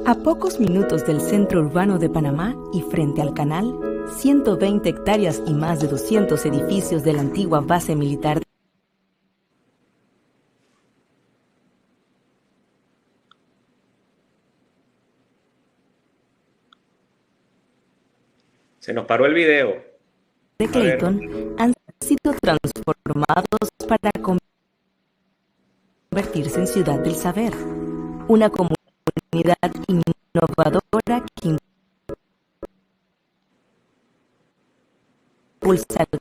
A pocos minutos del centro urbano de Panamá y frente al canal, 120 hectáreas y más de 200 edificios de la antigua base militar. Se nos paró el video. De Clayton han sido transformados para convertirse en ciudad del saber, una comunidad innovadora que impulsa el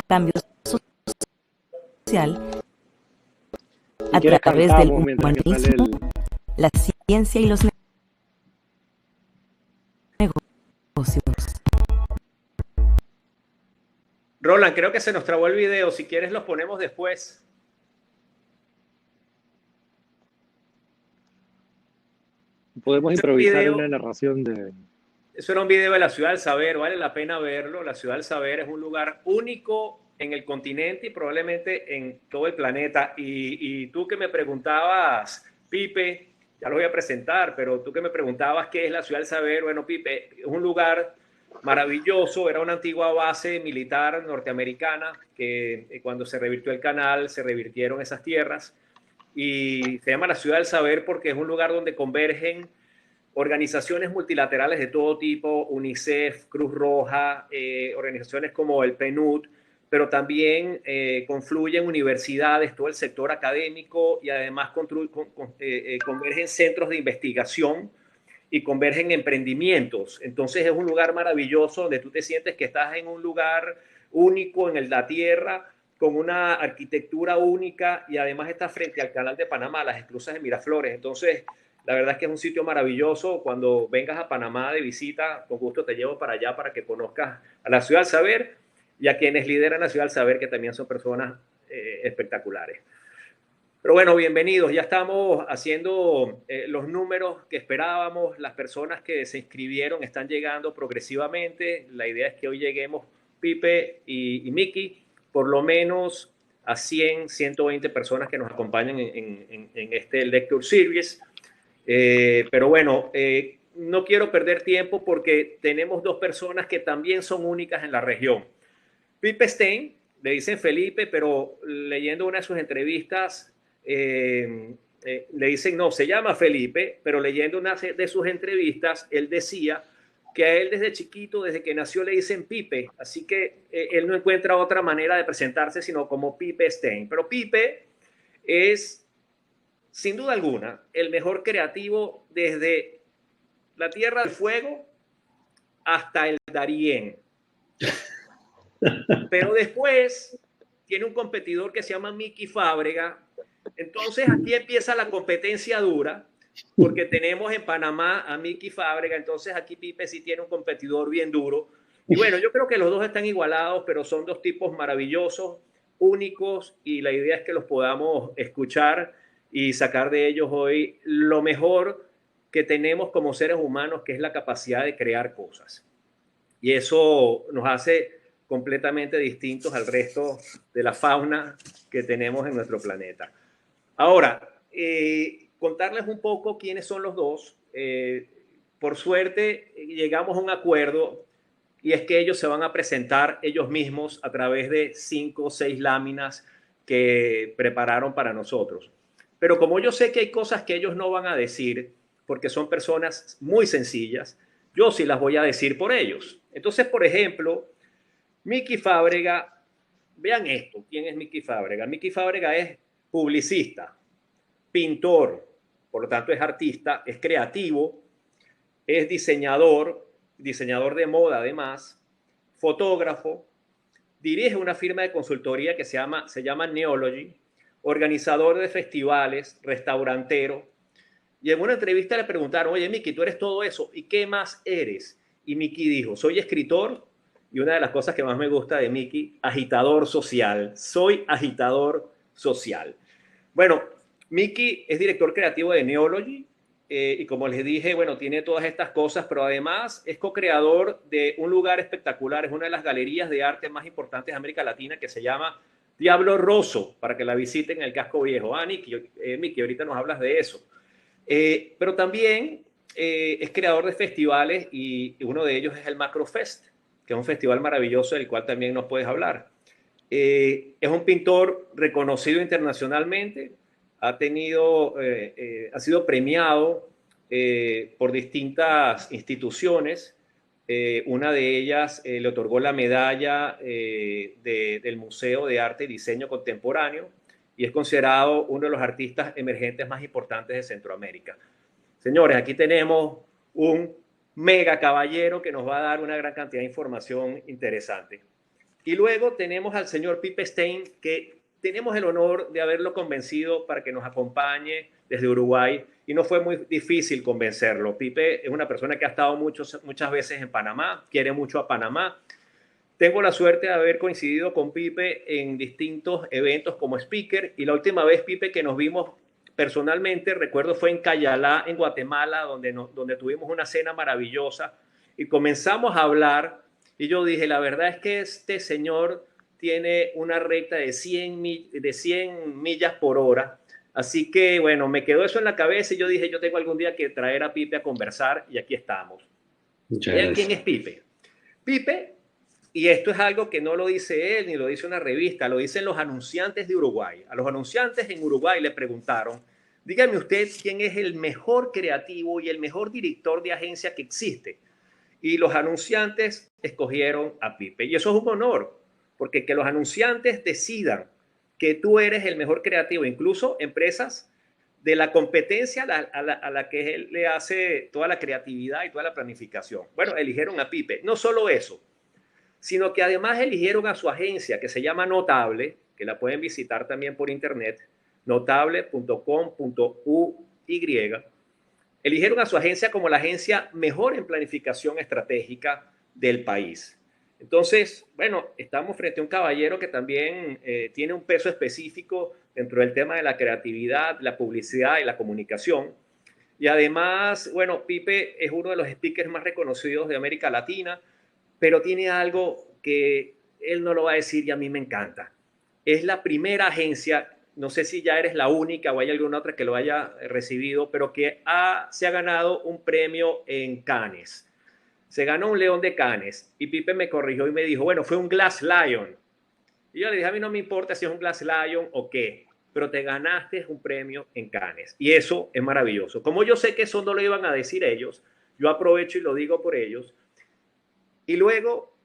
cambio social a través del humanismo, la ciencia y los negocios. Roland, creo que se nos trabó el video. Si quieres, los ponemos después. Podemos improvisar una narración de... Eso era un video de la Ciudad del Saber, vale la pena verlo. La Ciudad del Saber es un lugar único en el continente y probablemente en todo el planeta. Y tú que me preguntabas, Pipe, ya lo voy a presentar, pero tú que me preguntabas qué es la Ciudad del Saber, bueno, Pipe, es un lugar maravilloso, era una antigua base militar norteamericana que cuando se revirtió el canal, se revirtieron esas tierras y se llama la Ciudad del Saber porque es un lugar donde convergen organizaciones multilaterales de todo tipo, UNICEF, Cruz Roja, organizaciones como el PNUD, pero también confluyen universidades, todo el sector académico y además convergen centros de investigación y convergen emprendimientos. Entonces es un lugar maravilloso donde tú te sientes que estás en un lugar único en la tierra, con una arquitectura única y además está frente al canal de Panamá, las esclusas de Miraflores. Entonces, la verdad es que es un sitio maravilloso. Cuando vengas a Panamá de visita, con gusto te llevo para allá para que conozcas a la Ciudad del Saber y a quienes lideran la Ciudad del Saber, que también son personas espectaculares. Pero bueno, bienvenidos. Ya estamos haciendo los números que esperábamos. Las personas que se inscribieron están llegando progresivamente. La idea es que hoy lleguemos, Pipe y Miki, por lo menos a 100, 120 personas que nos acompañan en este Lecture Series. Pero bueno, no quiero perder tiempo porque tenemos dos personas que también son únicas en la región. Pipe Stein, le dicen Felipe, pero leyendo una de sus entrevistas, le dicen, no, se llama Felipe, pero leyendo una de sus entrevistas, él decía que a él desde chiquito, desde que nació, le dicen Pipe, así que él no encuentra otra manera de presentarse sino como Pipe Stein. Pero Pipe es, sin duda alguna, el mejor creativo desde la Tierra del Fuego hasta el Darién. Pero después tiene un competidor que se llama Miki Fábrega. Entonces aquí empieza la competencia dura, porque tenemos en Panamá a Miki Fábrega, entonces aquí Pipe sí tiene un competidor bien duro. Y bueno, yo creo que los dos están igualados, pero son dos tipos maravillosos, únicos, y la idea es que los podamos escuchar y sacar de ellos hoy lo mejor que tenemos como seres humanos, que es la capacidad de crear cosas. Y eso nos hace completamente distintos al resto de la fauna que tenemos en nuestro planeta. Ahora, contarles un poco quiénes son los dos. Por suerte, llegamos a un acuerdo y es que ellos se van a presentar ellos mismos a través de 5 o 6 láminas que prepararon para nosotros. Pero como yo sé que hay cosas que ellos no van a decir porque son personas muy sencillas, yo sí las voy a decir por ellos. Entonces, por ejemplo, Miki Fábrega, vean esto, ¿quién es Miki Fábrega? Miki Fábrega es publicista, pintor, por lo tanto es artista, es creativo, es diseñador de moda además, fotógrafo, dirige una firma de consultoría que se llama Neology, organizador de festivales, restaurantero. Y en una entrevista le preguntaron, oye Miki, tú eres todo eso, ¿y qué más eres? Y Miki dijo, soy escritor, y una de las cosas que más me gusta de Miki, agitador social. Soy agitador social. Bueno, Miki es director creativo de Neology y como les dije, bueno, tiene todas estas cosas, pero además es co-creador de un lugar espectacular, es una de las galerías de arte más importantes de América Latina que se llama Diablo Rosso, para que la visiten en el Casco Viejo. Miki, ahorita nos hablas de eso. Pero también es creador de festivales y uno de ellos es el Macrofest, que es un festival maravilloso del cual también nos puedes hablar. Es un pintor reconocido internacionalmente, ha sido premiado por distintas instituciones. Una de ellas le otorgó la medalla del Museo de Arte y Diseño Contemporáneo y es considerado uno de los artistas emergentes más importantes de Centroamérica. Señores, aquí tenemos un mega caballero que nos va a dar una gran cantidad de información interesante. Y luego tenemos al señor Pipe Stein, que tenemos el honor de haberlo convencido para que nos acompañe desde Uruguay y no fue muy difícil convencerlo. Pipe es una persona que ha estado muchas veces en Panamá, quiere mucho a Panamá. Tengo la suerte de haber coincidido con Pipe en distintos eventos como speaker y la última vez, Pipe, que nos vimos personalmente, recuerdo, fue en Cayalá, en Guatemala, donde tuvimos una cena maravillosa y comenzamos a hablar y yo dije, la verdad es que este señor tiene una recta de 100 millas por hora. Así que, bueno, me quedó eso en la cabeza y yo dije, yo tengo algún día que traer a Pipe a conversar y aquí estamos. ¿Quién es Pipe? Pipe, y esto es algo que no lo dice él ni lo dice una revista, lo dicen los anunciantes de Uruguay. A los anunciantes en Uruguay le preguntaron, dígame usted quién es el mejor creativo y el mejor director de agencia que existe. Y los anunciantes escogieron a Pipe. Y eso es un honor, porque que los anunciantes decidan que tú eres el mejor creativo, incluso empresas de la competencia a la que él le hace toda la creatividad y toda la planificación. Bueno, eligieron a Pipe. No solo eso, sino que además eligieron a su agencia que se llama Notable, que la pueden visitar también por internet, notable.com.uy. Eligieron a su agencia como la agencia mejor en planificación estratégica del país. Entonces, bueno, estamos frente a un caballero que también tiene un peso específico dentro del tema de la creatividad, la publicidad y la comunicación. Y además, bueno, Pipe es uno de los speakers más reconocidos de América Latina, pero tiene algo que él no lo va a decir y a mí me encanta. Es la primera agencia, no sé si ya eres la única o hay alguna otra que lo haya recibido, pero que se ha ganado un premio en Cannes. Se ganó un León de Cannes y Pipe me corrigió y me dijo, bueno, fue un Glass Lion. Y yo le dije, a mí no me importa si es un Glass Lion o qué, pero te ganaste un premio en Cannes. Y eso es maravilloso. Como yo sé que eso no lo iban a decir ellos, yo aprovecho y lo digo por ellos. Y luego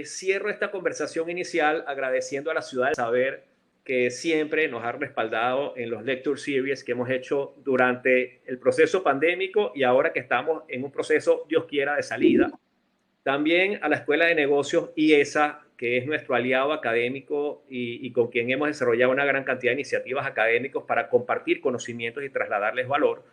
cierro esta conversación inicial agradeciendo a la Ciudad del Saber que siempre nos ha respaldado en los Lecture Series que hemos hecho durante el proceso pandémico y ahora que estamos en un proceso, Dios quiera, de salida. También a la Escuela de Negocios IESA, que es nuestro aliado académico y con quien hemos desarrollado una gran cantidad de iniciativas académicas para compartir conocimientos y trasladarles valor.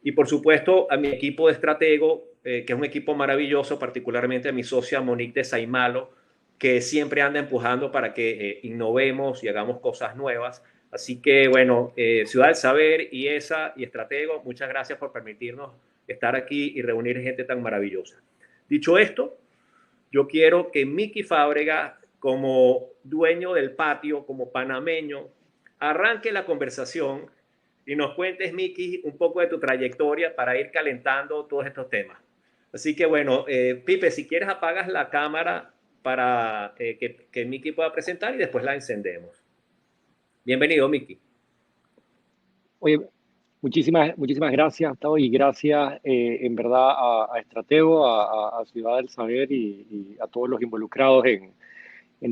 Y por supuesto a mi equipo de estratego, que es un equipo maravilloso, particularmente a mi socia Monique de Saimalo, que siempre anda empujando para que innovemos y hagamos cosas nuevas. Así que, bueno, Ciudad del Saber, IESA y Estratego, muchas gracias por permitirnos estar aquí y reunir gente tan maravillosa. Dicho esto, yo quiero que Miki Fábrega, como dueño del patio, como panameño, arranque la conversación y nos cuentes, Miki, un poco de tu trayectoria para ir calentando todos estos temas. Así que, bueno, Pipe, si quieres apagas la cámara para que Miki pueda presentar y después la encendemos. Bienvenido, Miki. Oye, muchísimas gracias, Tavo, y gracias en verdad a Estratego, a Ciudad del Saber y a todos los involucrados en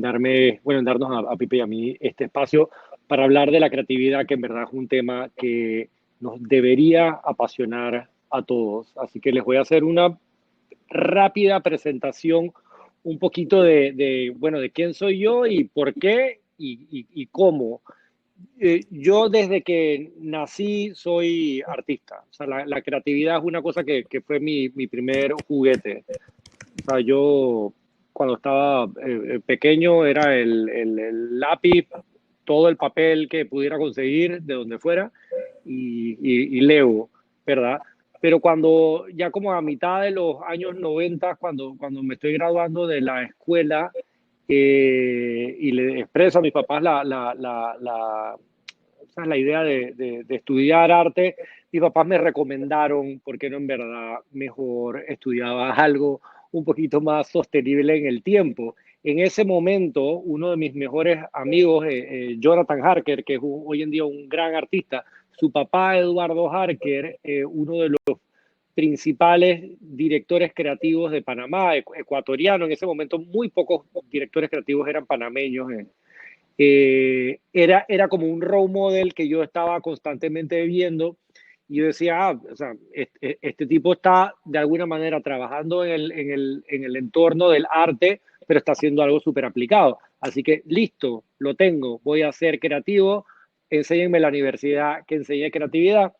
darnos a Pipe y a mí este espacio para hablar de la creatividad, que en verdad es un tema que nos debería apasionar a todos. Así que les voy a hacer una rápida presentación, un poquito de quién soy yo y por qué y cómo. Yo desde que nací soy artista. O sea, la creatividad es una cosa que fue mi primer juguete. O sea, yo cuando estaba pequeño era el lápiz, todo el papel que pudiera conseguir de donde fuera y Lego, ¿verdad? Pero cuando ya como a mitad de los años 90, cuando me estoy graduando de la escuela y le expreso a mis papás la idea de estudiar arte, mis papás me recomendaron, ¿por qué no en verdad mejor estudiaba algo un poquito más sostenible en el tiempo? En ese momento, uno de mis mejores amigos, Jonathan Harker, que es hoy en día un gran artista, su papá, Eduardo Harker, uno de los principales directores creativos de Panamá, ecuatoriano, en ese momento muy pocos directores creativos eran panameños. Era como un role model que yo estaba constantemente viendo y yo decía, o sea, este tipo está de alguna manera trabajando en el entorno del arte, pero está haciendo algo súper aplicado. Así que listo, lo tengo, voy a ser creativo, enséñenme en la universidad que enseñé creatividad.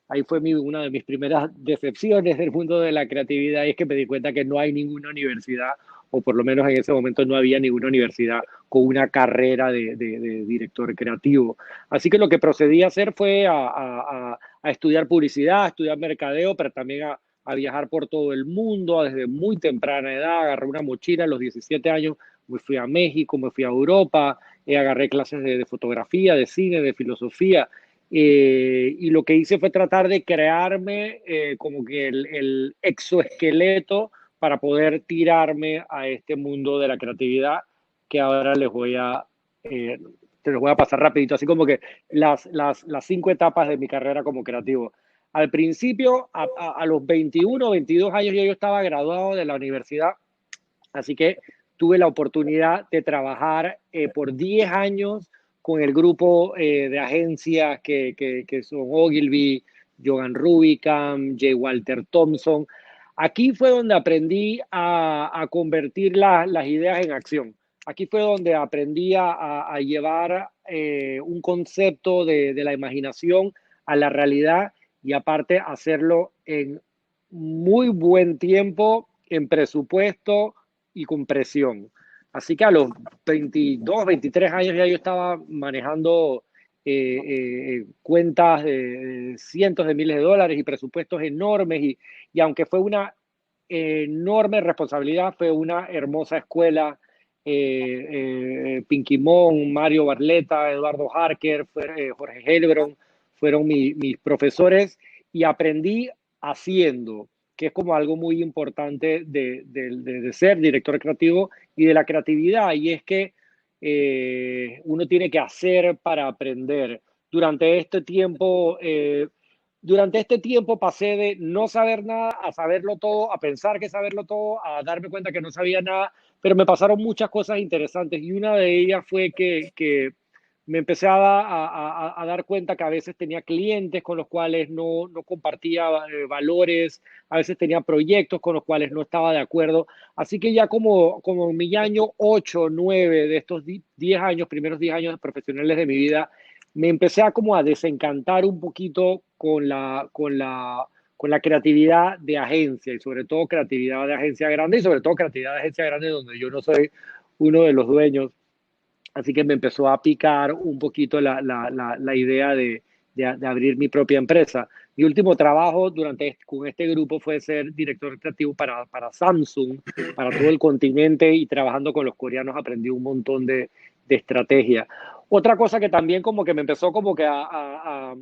Ahí fue una de mis primeras decepciones del mundo de la creatividad, y es que me di cuenta que no hay ninguna universidad, o por lo menos en ese momento no había ninguna universidad con una carrera de director creativo. Así que lo que procedí a hacer fue a estudiar publicidad, a estudiar mercadeo, pero también a viajar por todo el mundo desde muy temprana edad. Agarré una mochila a los 17 años, me fui a México, me fui a Europa, agarré clases de fotografía, de cine, de filosofía. Y lo que hice fue tratar de crearme como que el exoesqueleto para poder tirarme a este mundo de la creatividad, que ahora te los voy a pasar rapidito, así como que las 5 etapas de mi carrera como creativo. Al principio, a los 21 o 22 años, yo estaba graduado de la universidad, así que tuve la oportunidad de trabajar por 10 años con el grupo de agencias que son Ogilvy, Johan Rubicam, J. Walter Thompson. Aquí fue donde aprendí a convertir las ideas en acción. Aquí fue donde aprendí a llevar un concepto de la imaginación a la realidad, y aparte hacerlo en muy buen tiempo, en presupuesto y con presión. Así que a los 22, 23 años ya yo estaba manejando cuentas de cientos de miles de dólares y presupuestos enormes, y aunque fue una enorme responsabilidad, fue una hermosa escuela. Pinky Mon, Mario Barletta, Eduardo Harker, Jorge Helbron fueron mis profesores, y aprendí haciendo, que es como algo muy importante de ser director creativo y de la creatividad, y es que uno tiene que hacer para aprender. Durante este tiempo, pasé de no saber nada a saberlo todo, a pensar que saberlo todo, a darme cuenta que no sabía nada, pero me pasaron muchas cosas interesantes, y una de ellas fue que me empecé a dar cuenta que a veces tenía clientes con los cuales no compartía valores, a veces tenía proyectos con los cuales no estaba de acuerdo. Así que ya como en mi año 8, 9 de estos 10 años, primeros 10 años profesionales de mi vida, me empecé como a desencantar un poquito con la creatividad de agencia, y sobre todo creatividad de agencia grande, y sobre todo creatividad de agencia grande donde yo no soy uno de los dueños. Así que me empezó a picar un poquito la idea de abrir mi propia empresa. Mi último trabajo con este grupo fue ser director creativo para Samsung, para todo el continente, y trabajando con los coreanos aprendí un montón de estrategia. Otra cosa que también como que me empezó como que a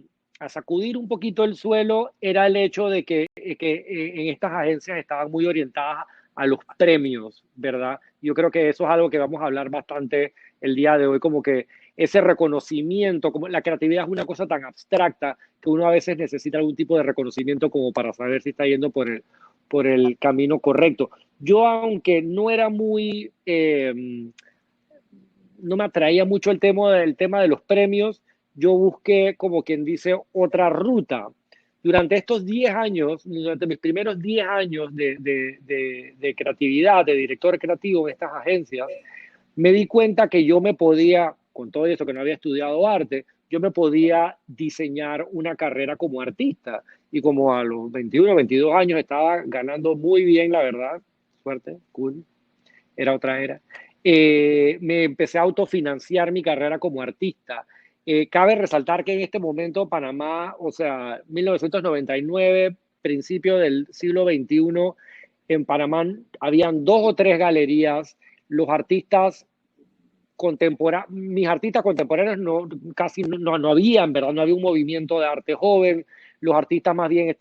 sacudir un poquito el suelo era el hecho de que en estas agencias estaban muy orientadas a los premios, ¿verdad? Yo creo que eso es algo que vamos a hablar bastante el día de hoy, como que ese reconocimiento, como la creatividad es una cosa tan abstracta que uno a veces necesita algún tipo de reconocimiento como para saber si está yendo por el camino correcto. Yo, aunque no era no me atraía mucho el tema de los premios, yo busqué, como quien dice, otra ruta. Durante estos 10 años, durante mis primeros 10 años de creatividad, de director creativo en estas agencias, me di cuenta que yo me podía, con todo eso que no había estudiado arte, yo me podía diseñar una carrera como artista. Y como a los 21, 22 años estaba ganando muy bien, la verdad, suerte, cool, era otra era, me empecé a autofinanciar mi carrera como artista. Cabe resaltar que en este momento Panamá, o sea, 1999, principio del siglo XXI, en Panamá habían 2 o 3 galerías. Los artistas mis artistas contemporáneos casi no había, en verdad, no había un movimiento de arte joven. los artistas más bien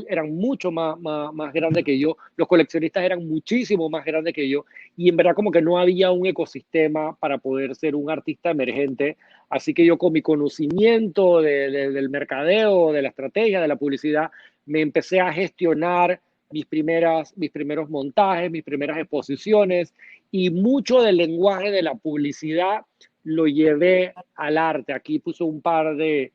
eran mucho más grandes que yo, los coleccionistas eran muchísimo más grandes que yo, y en verdad como que no había un ecosistema para poder ser un artista emergente, así que yo con mi conocimiento del mercadeo, de la estrategia, de la publicidad, me empecé a gestionar mis primeros montajes, mis primeras exposiciones, y mucho del lenguaje de la publicidad lo llevé al arte. Aquí puso un par de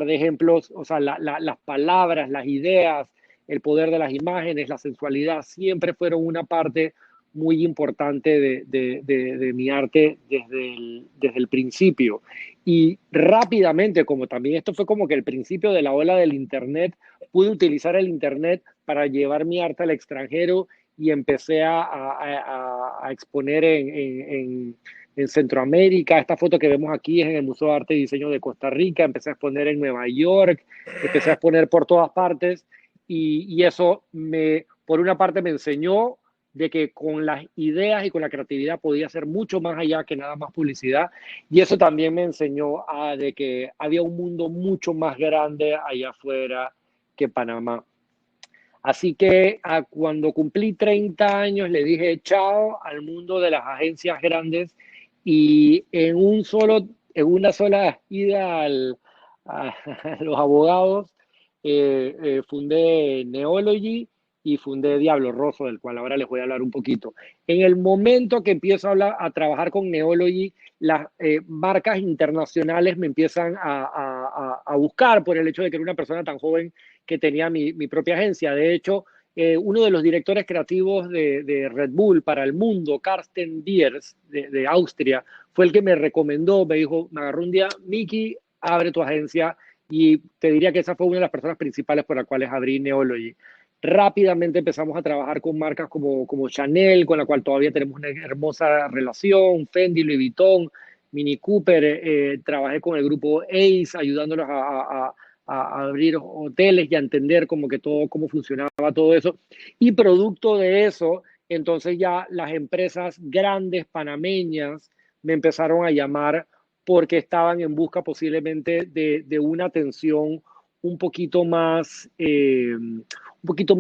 ejemplos, o sea, las palabras, las ideas, el poder de las imágenes, la sensualidad, siempre fueron una parte muy importante de mi arte desde el principio. Y rápidamente, como también esto fue como que el principio de la ola del Internet, pude utilizar el Internet para llevar mi arte al extranjero y empecé a exponer en Centroamérica. Esta foto que vemos aquí es en el Museo de Arte y Diseño de Costa Rica. Empecé a exponer en Nueva York, empecé a exponer por todas partes y eso por una parte me enseñó de que con las ideas y con la creatividad podía hacer mucho más allá que nada más publicidad, y eso también me enseñó de que había un mundo mucho más grande allá afuera que Panamá. Así que cuando cumplí 30 años le dije chao al mundo de las agencias grandes, y en una sola ida a los abogados, fundé Neology y fundé Diablo Rosso, del cual ahora les voy a hablar un poquito. En el momento que empiezo a trabajar con Neology, las marcas internacionales me empiezan a buscar por el hecho de que era una persona tan joven que tenía mi propia agencia. De hecho, uno de los directores creativos de Red Bull para el mundo, Carsten Diers, de Austria, fue el que me recomendó, me dijo, me agarró un día, Miki, abre tu agencia, y te diría que esa fue una de las personas principales por las cuales abrí Neology. Rápidamente empezamos a trabajar con marcas como Chanel, con la cual todavía tenemos una hermosa relación, Fendi, Louis Vuitton, Mini Cooper. Trabajé con el grupo Ace, ayudándolos a abrir hoteles y a entender como que cómo funcionaba todo eso. Y producto de eso, entonces ya las empresas grandes panameñas me empezaron a llamar porque estaban en busca posiblemente de una atención un poquito más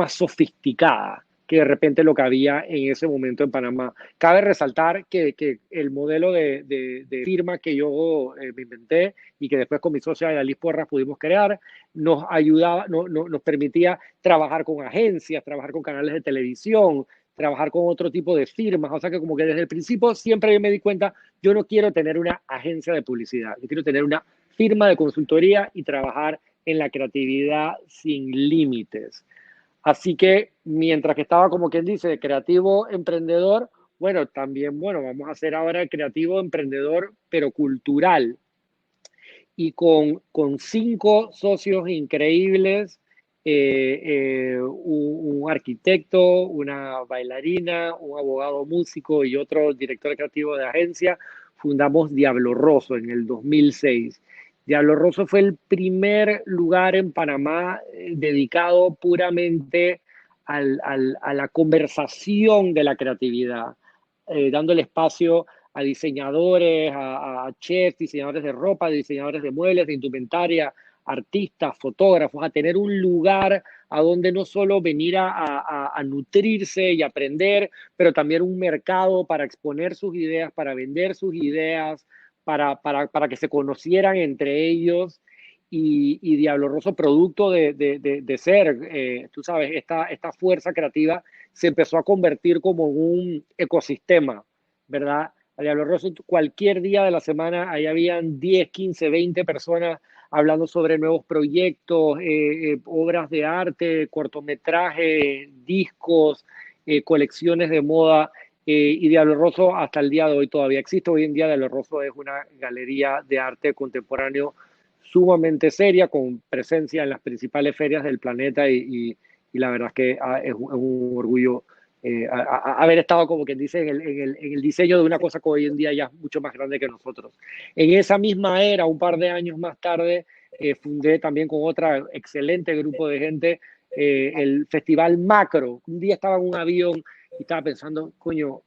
sofisticada que de repente lo que había en ese momento en Panamá. Cabe resaltar que el modelo de firma que yo me inventé y que después con mi socia Alice Porras pudimos crear, nos ayudaba, nos permitía trabajar con agencias, trabajar con canales de televisión, trabajar con otro tipo de firmas. O sea que como que desde el principio siempre yo me di cuenta, yo no quiero tener una agencia de publicidad, yo quiero tener una firma de consultoría y trabajar en la creatividad sin límites. Así que mientras que estaba, como quien dice, creativo emprendedor, bueno, también, bueno, vamos a hacer ahora el creativo emprendedor, pero cultural. Y con 5 socios increíbles, un arquitecto, una bailarina, un abogado músico y otro director creativo de agencia, fundamos Diablo Rosso en el 2006. Diablo Rosso fue el primer lugar en Panamá dedicado puramente a la conversación de la creatividad, dándole espacio a diseñadores, a chefs, diseñadores de ropa, diseñadores de muebles, de indumentaria, artistas, fotógrafos, a tener un lugar a donde no solo venir a nutrirse y aprender, pero también un mercado para exponer sus ideas, para vender sus ideas, para que se conocieran entre ellos. Y Diablo Rosso, producto de ser, tú sabes, esta fuerza creativa, se empezó a convertir como un ecosistema, ¿verdad? A Diablo Rosso, cualquier día de la semana, ahí habían 10, 15, 20 personas hablando sobre nuevos proyectos, obras de arte, cortometrajes, discos, colecciones de moda. Y Diablo Rosso hasta el día de hoy todavía existe. Hoy en día Diablo Rosso es una galería de arte contemporáneo sumamente seria, con presencia en las principales ferias del planeta, y la verdad es que es un orgullo haber estado, como quien dice, en el diseño de una cosa que hoy en día ya es mucho más grande que nosotros. En esa misma era, un par de años más tarde, fundé también con otro excelente grupo de gente el Festival Macro. Un día estaba en un avión y estaba pensando, coño,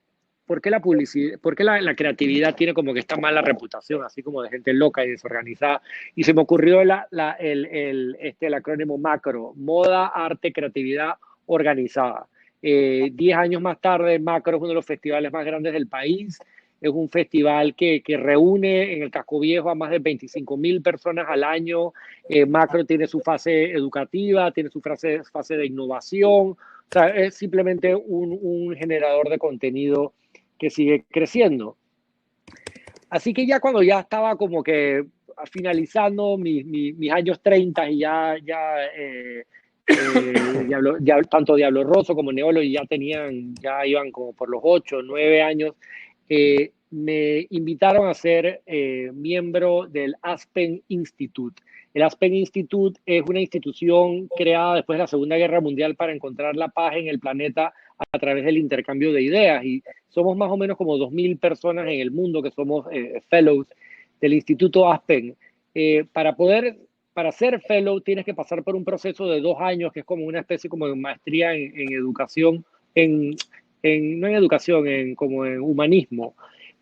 por qué la publicidad, por qué la creatividad tiene como que esta mala reputación, así como de gente loca y desorganizada. Y se me ocurrió el acrónimo MACRO, moda, arte, creatividad organizada. 10 años más tarde, Macro es uno de los festivales más grandes del país. Es un festival que reúne en el Casco Viejo a más de 25.000 personas al año. Macro tiene su fase educativa, tiene su fase de innovación. O sea, es simplemente un generador de contenido que sigue creciendo. Así que ya cuando ya estaba como que finalizando mis años 30 y tanto Diablo Rosso como Neolo ya iban como por los 8 o 9 años, me invitaron a ser miembro del Aspen Institute. El Aspen Institute es una institución creada después de la Segunda Guerra Mundial para encontrar la paz en el planeta a través del intercambio de ideas. Y somos más o menos como 2.000 personas en el mundo que somos fellows del Instituto Aspen. Para ser fellow tienes que pasar por un proceso de 2 años, que es como una especie como de maestría en educación, no en educación, como en humanismo.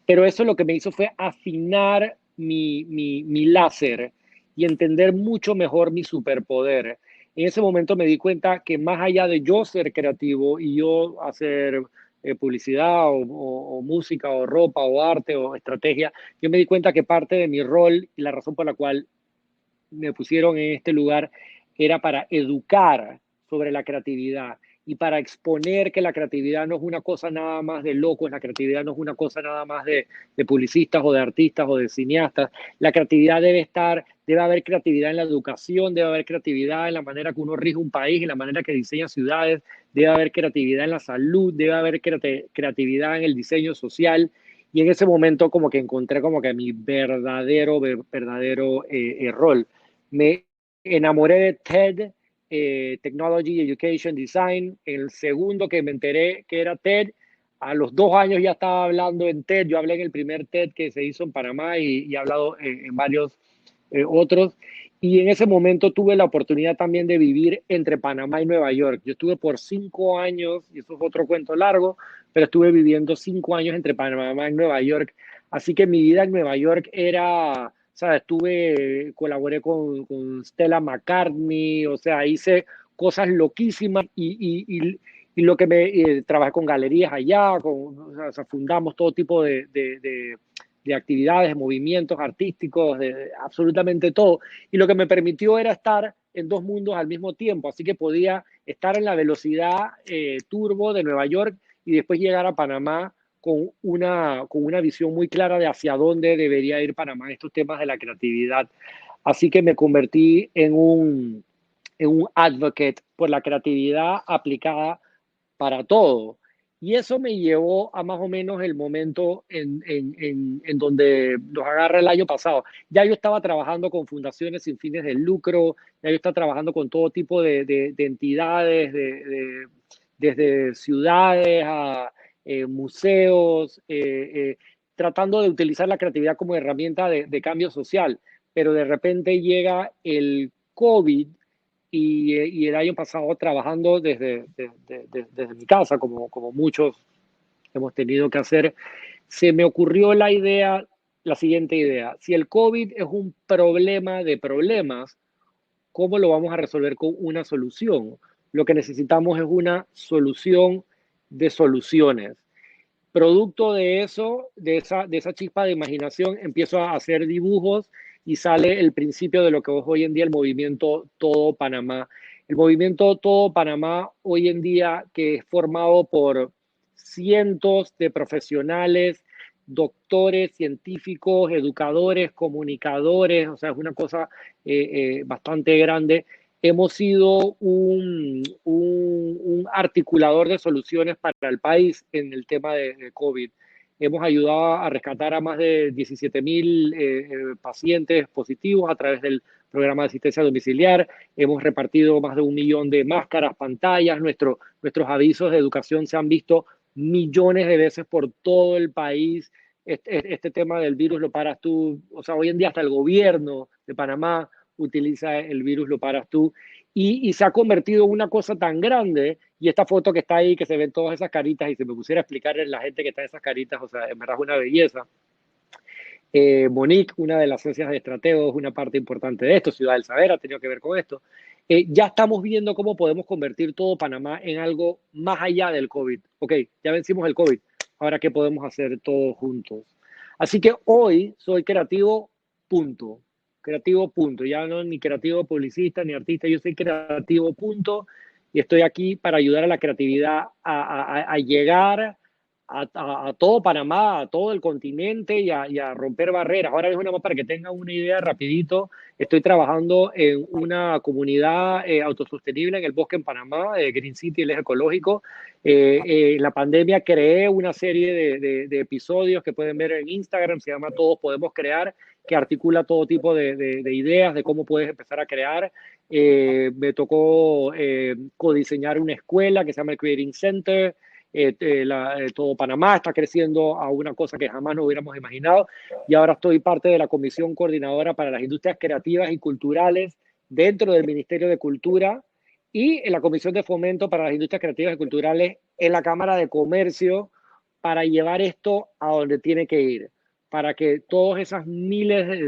Pero eso lo que me hizo fue afinar mi láser y entender mucho mejor mi superpoder. En ese momento me di cuenta que más allá de yo ser creativo y yo hacer publicidad o música o ropa o arte o estrategia, yo me di cuenta que parte de mi rol y la razón por la cual me pusieron en este lugar era para educar sobre la creatividad y para exponer que la creatividad no es una cosa nada más de locos, la creatividad no es una cosa nada más de publicistas o de artistas o de cineastas. La creatividad debe haber creatividad en la educación, debe haber creatividad en la manera que uno rige un país, en la manera que diseña ciudades, debe haber creatividad en la salud, debe haber creatividad en el diseño social. Y en ese momento como que encontré como que mi verdadero rol. Me enamoré de TED, Technology, Education, Design. El segundo que me enteré que era TED, a los 2 años ya estaba hablando en TED. Yo hablé en el primer TED que se hizo en Panamá y he hablado en varios otros. Y en ese momento tuve la oportunidad también de vivir entre Panamá y Nueva York. Yo estuve por 5 años, y eso es otro cuento largo, pero estuve viviendo 5 años entre Panamá y Nueva York. Así que mi vida en Nueva York era, o sea, colaboré con Stella McCartney, o sea, hice cosas loquísimas y lo que trabajé con galerías allá, o sea, fundamos todo tipo de actividades, de movimientos artísticos, de absolutamente todo. Y lo que me permitió era estar en 2 mundos al mismo tiempo, así que podía estar en la velocidad turbo de Nueva York y después llegar a Panamá con una visión muy clara de hacia dónde debería ir Panamá en estos temas de la creatividad. Así que me convertí en un advocate por la creatividad aplicada para todo. Y eso me llevó a más o menos el momento en donde nos agarra el año pasado. Ya yo estaba trabajando con fundaciones sin fines de lucro, ya yo estaba trabajando con todo tipo de entidades, desde ciudades a museos, tratando de utilizar la creatividad como herramienta de cambio social. Pero de repente llega el COVID y el año pasado trabajando desde mi casa, como muchos hemos tenido que hacer, se me ocurrió la siguiente idea. Si el COVID es un problema de problemas, ¿cómo lo vamos a resolver con una solución? Lo que necesitamos es una solución de soluciones. Producto de eso, de esa chispa de imaginación, empiezo a hacer dibujos y sale el principio de lo que es hoy en día el movimiento Todo Panamá. El movimiento Todo Panamá hoy en día, que es formado por cientos de profesionales, doctores, científicos, educadores, comunicadores, o sea, es una cosa bastante grande. Hemos sido un articulador de soluciones para el país en el tema de COVID. Hemos ayudado a rescatar a más de 17.000 pacientes positivos a través del programa de asistencia domiciliar. Hemos repartido más de 1 millón de máscaras, pantallas. Nuestros avisos de educación se han visto millones de veces por todo el país. Este tema del virus lo paras tú. O sea, hoy en día hasta el gobierno de Panamá utiliza el virus lo paras tú. y se ha convertido en una cosa tan grande. Y esta foto que está ahí, que se ven todas esas caritas, y si me pusiera a explicar a la gente que está en esas caritas, o sea, en verdad es una belleza. Monique, una de las socias de Estratego, es una parte importante de esto. Ciudad del Saber ha tenido que ver con esto. Ya estamos viendo cómo podemos convertir todo Panamá en algo más allá del COVID. Ok, ya vencimos el COVID. Ahora, ¿qué podemos hacer todos juntos? Así que hoy soy creativo, punto. Creativo, punto. Ya no ni creativo publicista ni artista, yo soy creativo, punto. Y estoy aquí para ayudar a la creatividad a llegar a todo Panamá, a todo el continente y a romper barreras. Ahora mismo, nada más para que tengan una idea rapidito, estoy trabajando en una comunidad autosostenible en el bosque en Panamá, Green City, el eje ecológico. La pandemia creé una serie de episodios que pueden ver en Instagram, se llama Todos Podemos Crear, que articula todo tipo de ideas de cómo puedes empezar a crear. Me tocó codiseñar una escuela que se llama el Creating Center. Todo Panamá está creciendo a una cosa que jamás nos hubiéramos imaginado, y ahora estoy parte de la comisión coordinadora para las industrias creativas y culturales dentro del Ministerio de Cultura y en la comisión de fomento para las industrias creativas y culturales en la Cámara de Comercio, para llevar esto a donde tiene que ir, para que todas esas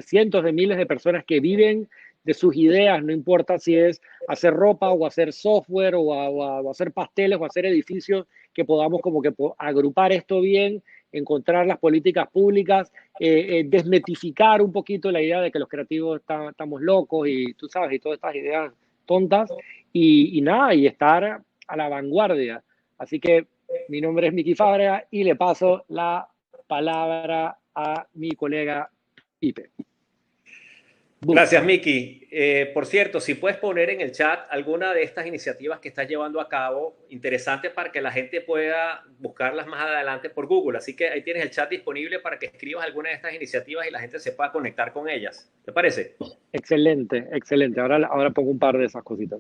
cientos de miles de personas que viven de sus ideas, no importa si es hacer ropa o hacer software o hacer pasteles o hacer edificios, que podamos como que agrupar esto bien, encontrar las políticas públicas, desmitificar un poquito la idea de que los creativos estamos locos y tú sabes, y todas estas ideas tontas, y nada, y estar a la vanguardia. Así que mi nombre es Miki Fábrega y le paso la palabra a mi colega Pipe. Gracias, Miki. Por cierto, si puedes poner en el chat alguna de estas iniciativas que estás llevando a cabo, interesantes para que la gente pueda buscarlas más adelante por Google. Así que ahí tienes el chat disponible para que escribas alguna de estas iniciativas y la gente se pueda conectar con ellas. ¿Te parece? Excelente, excelente. Ahora pongo un par de esas cositas.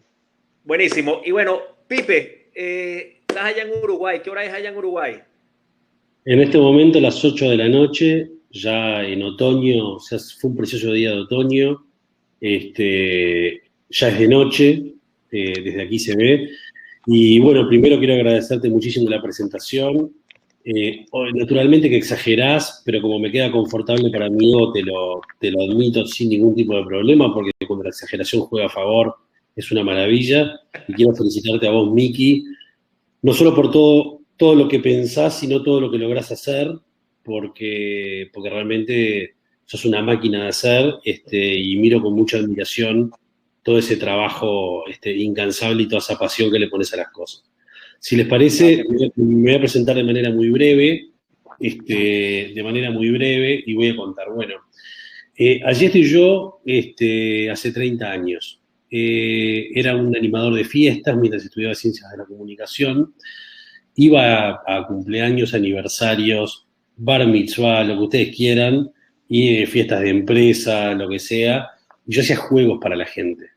Buenísimo. Y bueno, Pipe, estás allá en Uruguay. ¿Qué hora es allá en Uruguay? En este momento, las 8 de la noche, ya en otoño, o sea, fue un precioso día de otoño, ya es de noche, desde aquí se ve. Y bueno, primero quiero agradecerte muchísimo la presentación. Naturalmente que exagerás, pero como me queda confortable para mí, te lo admito sin ningún tipo de problema, porque cuando la exageración juega a favor es una maravilla. Y quiero felicitarte a vos, Miki, no solo por todo lo que pensás, sino todo lo que lográs hacer, porque realmente sos una máquina de hacer, y miro con mucha admiración todo ese trabajo incansable y toda esa pasión que le pones a las cosas. Si les parece, me voy a presentar de manera muy breve, y voy a contar. Bueno, allí estoy yo hace 30 años. Era un animador de fiestas mientras estudiaba Ciencias de la Comunicación. Iba a cumpleaños, aniversarios, bar mitzvah, lo que ustedes quieran, y fiestas de empresa, lo que sea. Y yo hacía juegos para la gente.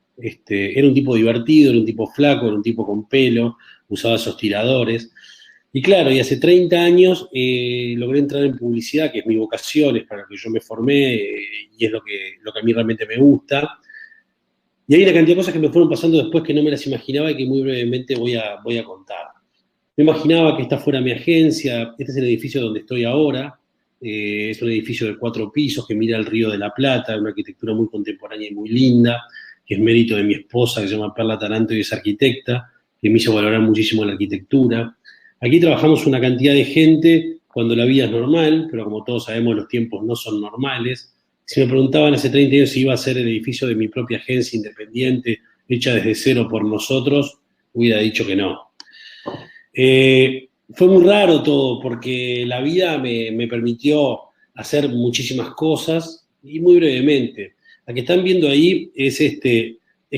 Era un tipo divertido, era un tipo flaco, era un tipo con pelo, usaba esos tiradores. Y claro, y hace 30 años logré entrar en publicidad, que es mi vocación, es para lo que yo me formé, y es lo que a mí realmente me gusta. Y hay una cantidad de cosas que me fueron pasando después que no me las imaginaba y que muy brevemente voy a contar. Me imaginaba que esta fuera mi agencia. Este es el edificio donde estoy ahora. Es un edificio de 4 pisos que mira al Río de la Plata, una arquitectura muy contemporánea y muy linda, que es mérito de mi esposa, que se llama Perla Taranto y es arquitecta, que me hizo valorar muchísimo la arquitectura. Aquí trabajamos una cantidad de gente cuando la vida es normal, pero como todos sabemos, los tiempos no son normales. Si me preguntaban hace 30 años si iba a ser el edificio de mi propia agencia independiente, hecha desde cero por nosotros, hubiera dicho que no. Fue muy raro todo, porque la vida me permitió hacer muchísimas cosas, y muy brevemente. La que están viendo ahí es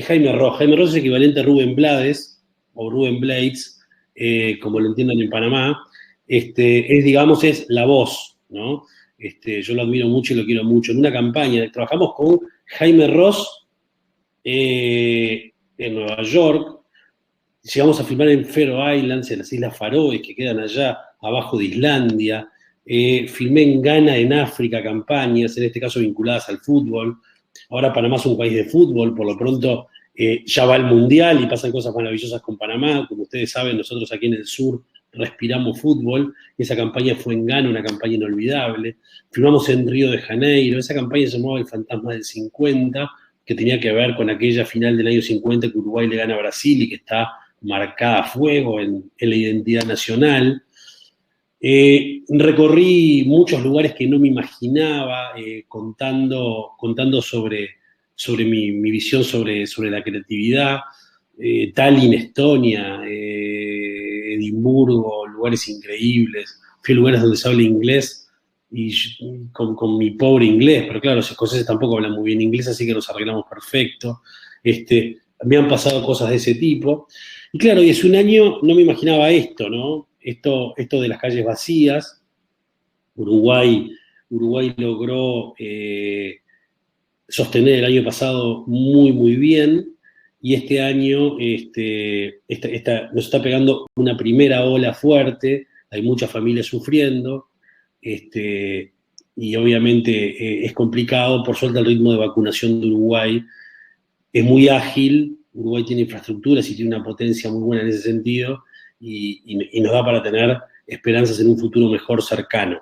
Jaime Ross. Jaime Ross es equivalente a Rubén Blades, o Rubén Blades, como lo entiendan en Panamá. Es la voz, ¿no? Yo lo admiro mucho y lo quiero mucho. En una campaña, trabajamos con Jaime Ross en Nueva York. Llegamos a filmar en Faroe Islands, en las Islas Faroe, que quedan allá abajo de Islandia. Filmé en Ghana, en África, campañas, en este caso vinculadas al fútbol. Ahora Panamá es un país de fútbol, por lo pronto Ya va el Mundial y pasan cosas maravillosas con Panamá. Como ustedes saben, nosotros aquí en el sur respiramos fútbol. Esa campaña fue en Ghana, una campaña inolvidable. Filmamos en Río de Janeiro. Esa campaña se llamaba El Fantasma del 50, que tenía que ver con aquella final del año 50 que Uruguay le gana a Brasil y que está marcada a fuego en la identidad nacional. Recorrí muchos lugares que no me imaginaba, contando sobre mi visión sobre la creatividad. Tallinn, Estonia, Edimburgo, lugares increíbles. Fui a lugares donde se habla inglés y con mi pobre inglés, pero claro, los escoceses tampoco hablan muy bien inglés, así que nos arreglamos perfecto. Me han pasado cosas de ese tipo. Y claro, y hace un año no me imaginaba esto, ¿no? Esto de las calles vacías. Uruguay logró sostener el año pasado muy, muy bien, y este año nos está pegando una primera ola fuerte, hay muchas familias sufriendo, y obviamente es complicado. Por suerte el ritmo de vacunación de Uruguay es muy ágil. Uruguay tiene infraestructuras y tiene una potencia muy buena en ese sentido, y nos da para tener esperanzas en un futuro mejor cercano.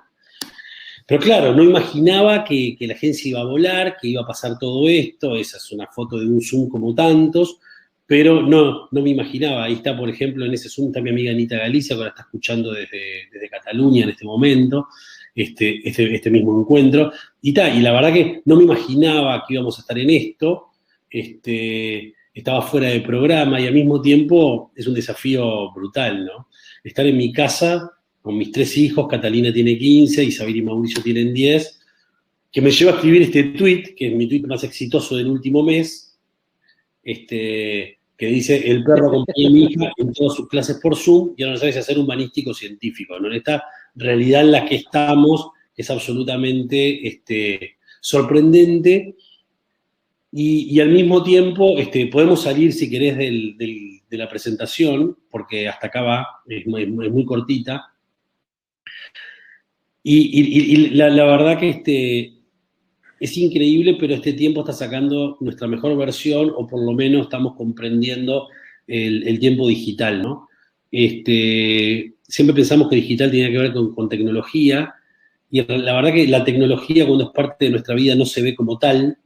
Pero claro, no imaginaba que la agencia iba a volar, que iba a pasar todo esto. Esa es una foto de un Zoom como tantos, pero no me imaginaba. Ahí está, por ejemplo, en ese Zoom está mi amiga Anita Galicia, que ahora está escuchando desde Cataluña en este momento, este mismo encuentro. Y la verdad que no me imaginaba que íbamos a estar en esto. Estaba fuera de programa y al mismo tiempo es un desafío brutal, ¿no? Estar en mi casa con mis 3 hijos, Catalina tiene 15, Isabel y Mauricio tienen 10, que me lleva a escribir este tweet, que es mi tweet más exitoso del último mes, que dice: el perro acompaña a mi hija en todas sus clases por Zoom y ahora no sabe si hacer humanístico o científico, ¿no? En esta realidad en la que estamos es absolutamente sorprendente, y al mismo tiempo podemos salir, si querés, de la presentación, porque hasta acá va, es muy cortita. Y la verdad que es increíble, pero este tiempo está sacando nuestra mejor versión, o por lo menos estamos comprendiendo el tiempo digital, ¿no? Siempre pensamos que digital tenía que ver con tecnología, y la verdad que la tecnología, cuando es parte de nuestra vida, no se ve como tal,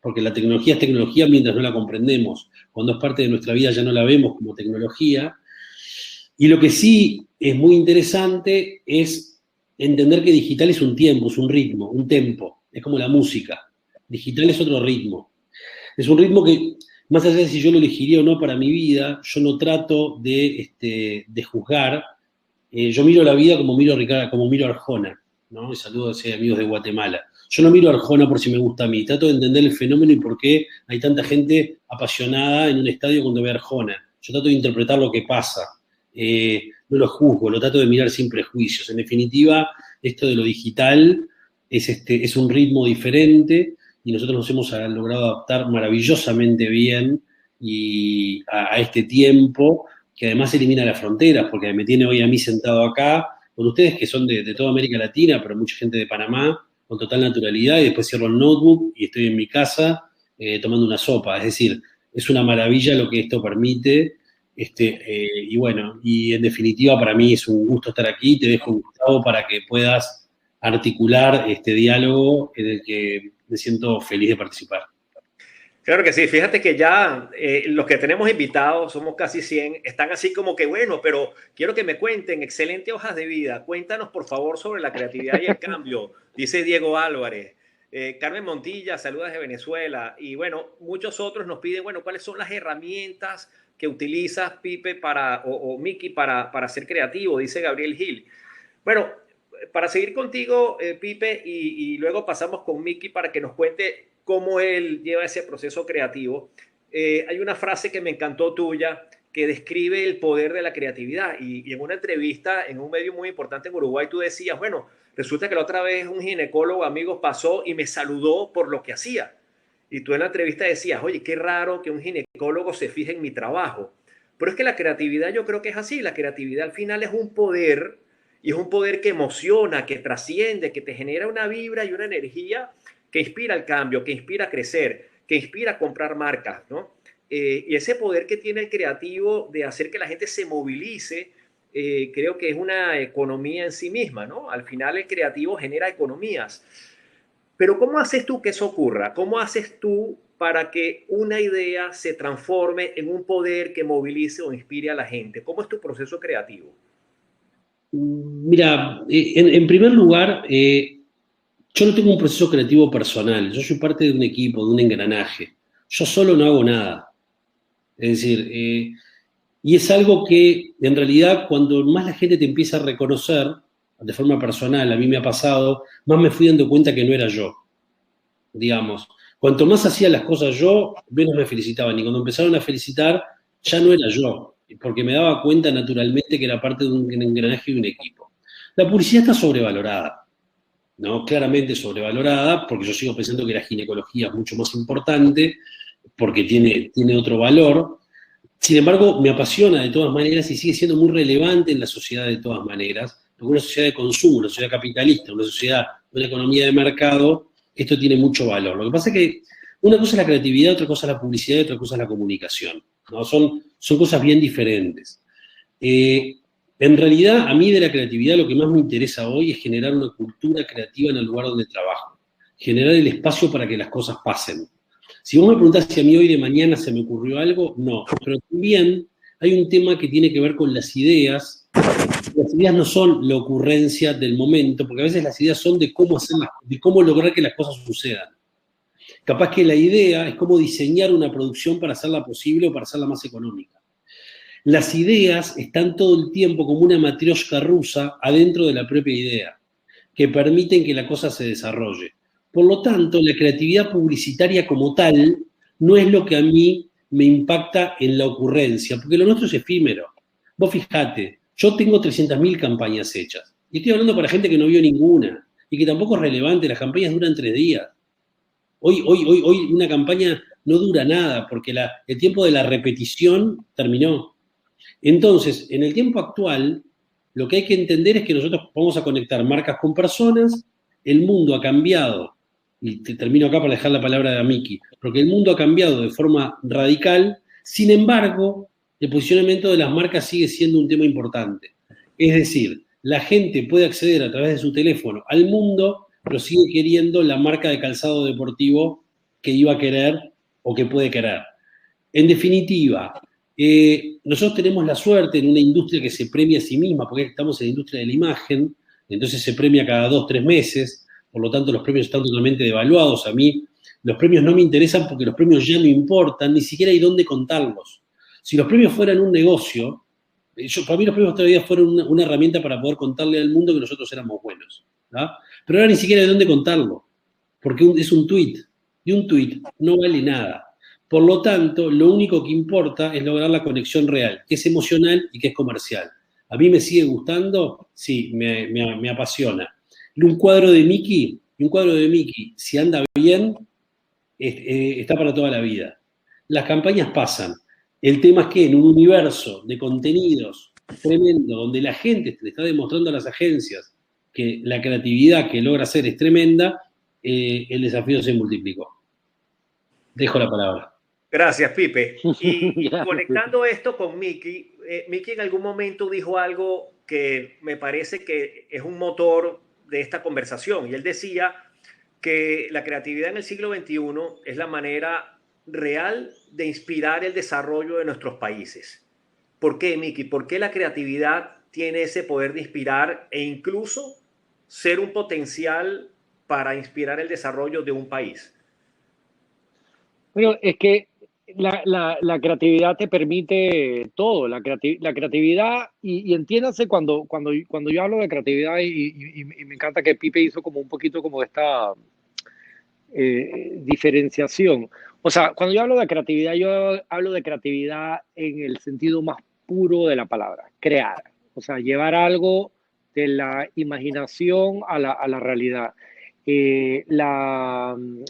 porque la tecnología es tecnología mientras no la comprendemos. Cuando es parte de nuestra vida ya no la vemos como tecnología. Y lo que sí es muy interesante es entender que digital es un tiempo, es un ritmo, un tempo. Es como la música. Digital es otro ritmo. Es un ritmo que, más allá de si yo lo elegiría o no para mi vida, yo no trato de juzgar. Yo miro la vida como miro Arjona, ¿no? Y saludos a amigos de Guatemala. Yo no miro Arjona por si me gusta a mí. Trato de entender el fenómeno y por qué hay tanta gente apasionada en un estadio cuando ve a Arjona. Yo trato de interpretar lo que pasa. No lo juzgo, lo trato de mirar sin prejuicios. En definitiva, esto de lo digital es un ritmo diferente, y nosotros nos hemos logrado adaptar maravillosamente bien a este tiempo, que además elimina las fronteras, porque me tiene hoy a mí sentado acá, con ustedes que son de toda América Latina, pero mucha gente de Panamá, con total naturalidad, y después cierro el notebook y estoy en mi casa tomando una sopa. Es decir, es una maravilla lo que esto permite. Y bueno, y en definitiva para mí es un gusto estar aquí. Te dejo, Gustavo, para que puedas articular este diálogo en el que me siento feliz de participar. Claro que sí, fíjate que ya los que tenemos invitados, somos casi 100, están así como que, bueno, pero quiero que me cuenten, excelente hojas de vida, cuéntanos por favor sobre la creatividad y el cambio, dice Diego Álvarez. Carmen Montilla, saludos de Venezuela. Y bueno, muchos otros nos piden, bueno, ¿cuáles son las herramientas que utilizas, Pipe, o Miki, para ser creativo? Dice Gabriel Gil. Bueno, para seguir contigo, Pipe, y luego pasamos con Miki para que nos cuente cómo él lleva ese proceso creativo. Hay una frase que me encantó tuya que describe el poder de la creatividad, y en una entrevista en un medio muy importante en Uruguay tú decías, bueno, resulta que la otra vez un ginecólogo, amigo, pasó y me saludó por lo que hacía. Y tú en la entrevista decías, oye, qué raro que un ginecólogo se fije en mi trabajo. Pero es que la creatividad yo creo que es así. La creatividad al final es un poder, y es un poder que emociona, que trasciende, que te genera una vibra y una energía que inspira el cambio, que inspira a crecer, que inspira a comprar marcas, ¿no? y ese poder que tiene el creativo de hacer que la gente se movilice, creo que es una economía en sí misma, ¿no? Al final el creativo genera economías. Pero ¿cómo haces tú que eso ocurra? ¿Cómo haces tú para que una idea se transforme en un poder que movilice o inspire a la gente? ¿Cómo es tu proceso creativo? Mira, en primer lugar, yo no tengo un proceso creativo personal, yo soy parte de un equipo, de un engranaje. Yo solo no hago nada. Es decir, y es algo que en realidad cuando más la gente te empieza a reconocer de forma personal, a mí me ha pasado, más me fui dando cuenta que no era yo, digamos. Cuanto más hacía las cosas yo, menos me felicitaban. Y cuando empezaron a felicitar, ya no era yo, porque me daba cuenta naturalmente que era parte de un engranaje y un equipo. La publicidad está sobrevalorada, ¿no? Claramente sobrevalorada, porque yo sigo pensando que la ginecología es mucho más importante, porque tiene otro valor. Sin embargo, me apasiona de todas maneras y sigue siendo muy relevante en la sociedad de todas maneras, porque una sociedad de consumo, una sociedad capitalista, una sociedad, una economía de mercado, esto tiene mucho valor. Lo que pasa es que una cosa es la creatividad, otra cosa es la publicidad y otra cosa es la comunicación, ¿no? Son cosas bien diferentes. En realidad, a mí de la creatividad lo que más me interesa hoy es generar una cultura creativa en el lugar donde trabajo, generar el espacio para que las cosas pasen. Si vos me preguntás si a mí hoy de mañana se me ocurrió algo, no. Pero también hay un tema que tiene que ver con las ideas. Las ideas no son la ocurrencia del momento, porque a veces las ideas son de cómo lograr que las cosas sucedan. Capaz que la idea es cómo diseñar una producción para hacerla posible o para hacerla más económica. Las ideas están todo el tiempo como una matrioshka rusa adentro de la propia idea, que permiten que la cosa se desarrolle. Por lo tanto, la creatividad publicitaria como tal no es lo que a mí me impacta en la ocurrencia, porque lo nuestro es efímero. Vos fijate, yo tengo 300.000 campañas hechas, y estoy hablando para gente que no vio ninguna, y que tampoco es relevante, las campañas duran 3 días. Hoy una campaña no dura nada, porque el tiempo de la repetición terminó. Entonces, en el tiempo actual, lo que hay que entender es que nosotros vamos a conectar marcas con personas, el mundo ha cambiado, y termino acá para dejar la palabra a Miki, porque el mundo ha cambiado de forma radical, sin embargo, el posicionamiento de las marcas sigue siendo un tema importante. Es decir, la gente puede acceder a través de su teléfono al mundo, pero sigue queriendo la marca de calzado deportivo que iba a querer o que puede querer. En definitiva, nosotros tenemos la suerte en una industria que se premia a sí misma, porque estamos en la industria de la imagen, entonces se premia cada 2 o 3 meses, por lo tanto los premios están totalmente devaluados. A mí los premios no me interesan porque los premios ya no importan, ni siquiera hay dónde contarlos. Si los premios fueran un negocio, para mí los premios todavía fueron una herramienta para poder contarle al mundo que nosotros éramos buenos, ¿no? Pero ahora ni siquiera hay dónde contarlo, porque es un tuit, y un tuit no vale nada. Por lo tanto, lo único que importa es lograr la conexión real, que es emocional y que es comercial. ¿A mí me sigue gustando? Sí, me apasiona. Un cuadro de Mickey, si anda bien, está para toda la vida. Las campañas pasan. El tema es que en un universo de contenidos tremendo, donde la gente le está demostrando a las agencias que la creatividad que logra hacer es tremenda, el desafío se multiplicó. Dejo la palabra. Gracias, Pipe. Y conectando esto con Miki, Miki en algún momento dijo algo que me parece que es un motor de esta conversación. Y él decía que la creatividad en el siglo XXI es la manera real de inspirar el desarrollo de nuestros países. ¿Por qué, Miki? ¿Por qué la creatividad tiene ese poder de inspirar e incluso ser un potencial para inspirar el desarrollo de un país? Bueno, es que la creatividad te permite todo, la creatividad, y entiéndase cuando yo hablo de creatividad, y me encanta que Pipe hizo como un poquito como esta diferenciación. O sea, cuando yo hablo de creatividad, yo hablo de creatividad en el sentido más puro de la palabra, crear. O sea, llevar algo de la imaginación a la realidad.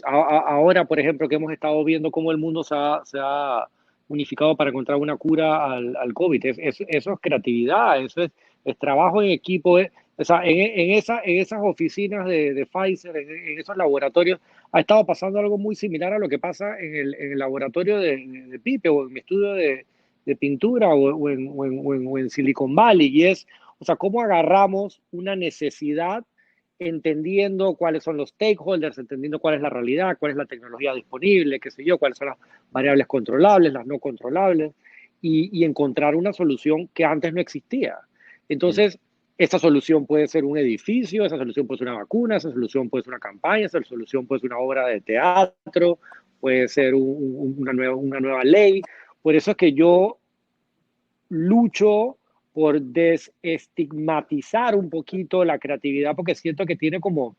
Ahora, por ejemplo, que hemos estado viendo cómo el mundo se ha unificado para encontrar una cura al COVID. Eso es creatividad, eso es trabajo en equipo. O sea, en esas oficinas de Pfizer, en esos laboratorios, ha estado pasando algo muy similar a lo que pasa en el laboratorio de Pipe o en mi estudio de pintura o en Silicon Valley, y es, o sea, cómo agarramos una necesidad entendiendo cuáles son los stakeholders, entendiendo cuál es la realidad, cuál es la tecnología disponible, qué sé yo, cuáles son las variables controlables, las no controlables, y encontrar una solución que antes no existía. Entonces, esa solución puede ser un edificio, esa solución puede ser una vacuna, esa solución puede ser una campaña, esa solución puede ser una obra de teatro, puede ser una nueva ley. Por eso es que yo lucho por desestigmatizar un poquito la creatividad, porque siento que tiene como,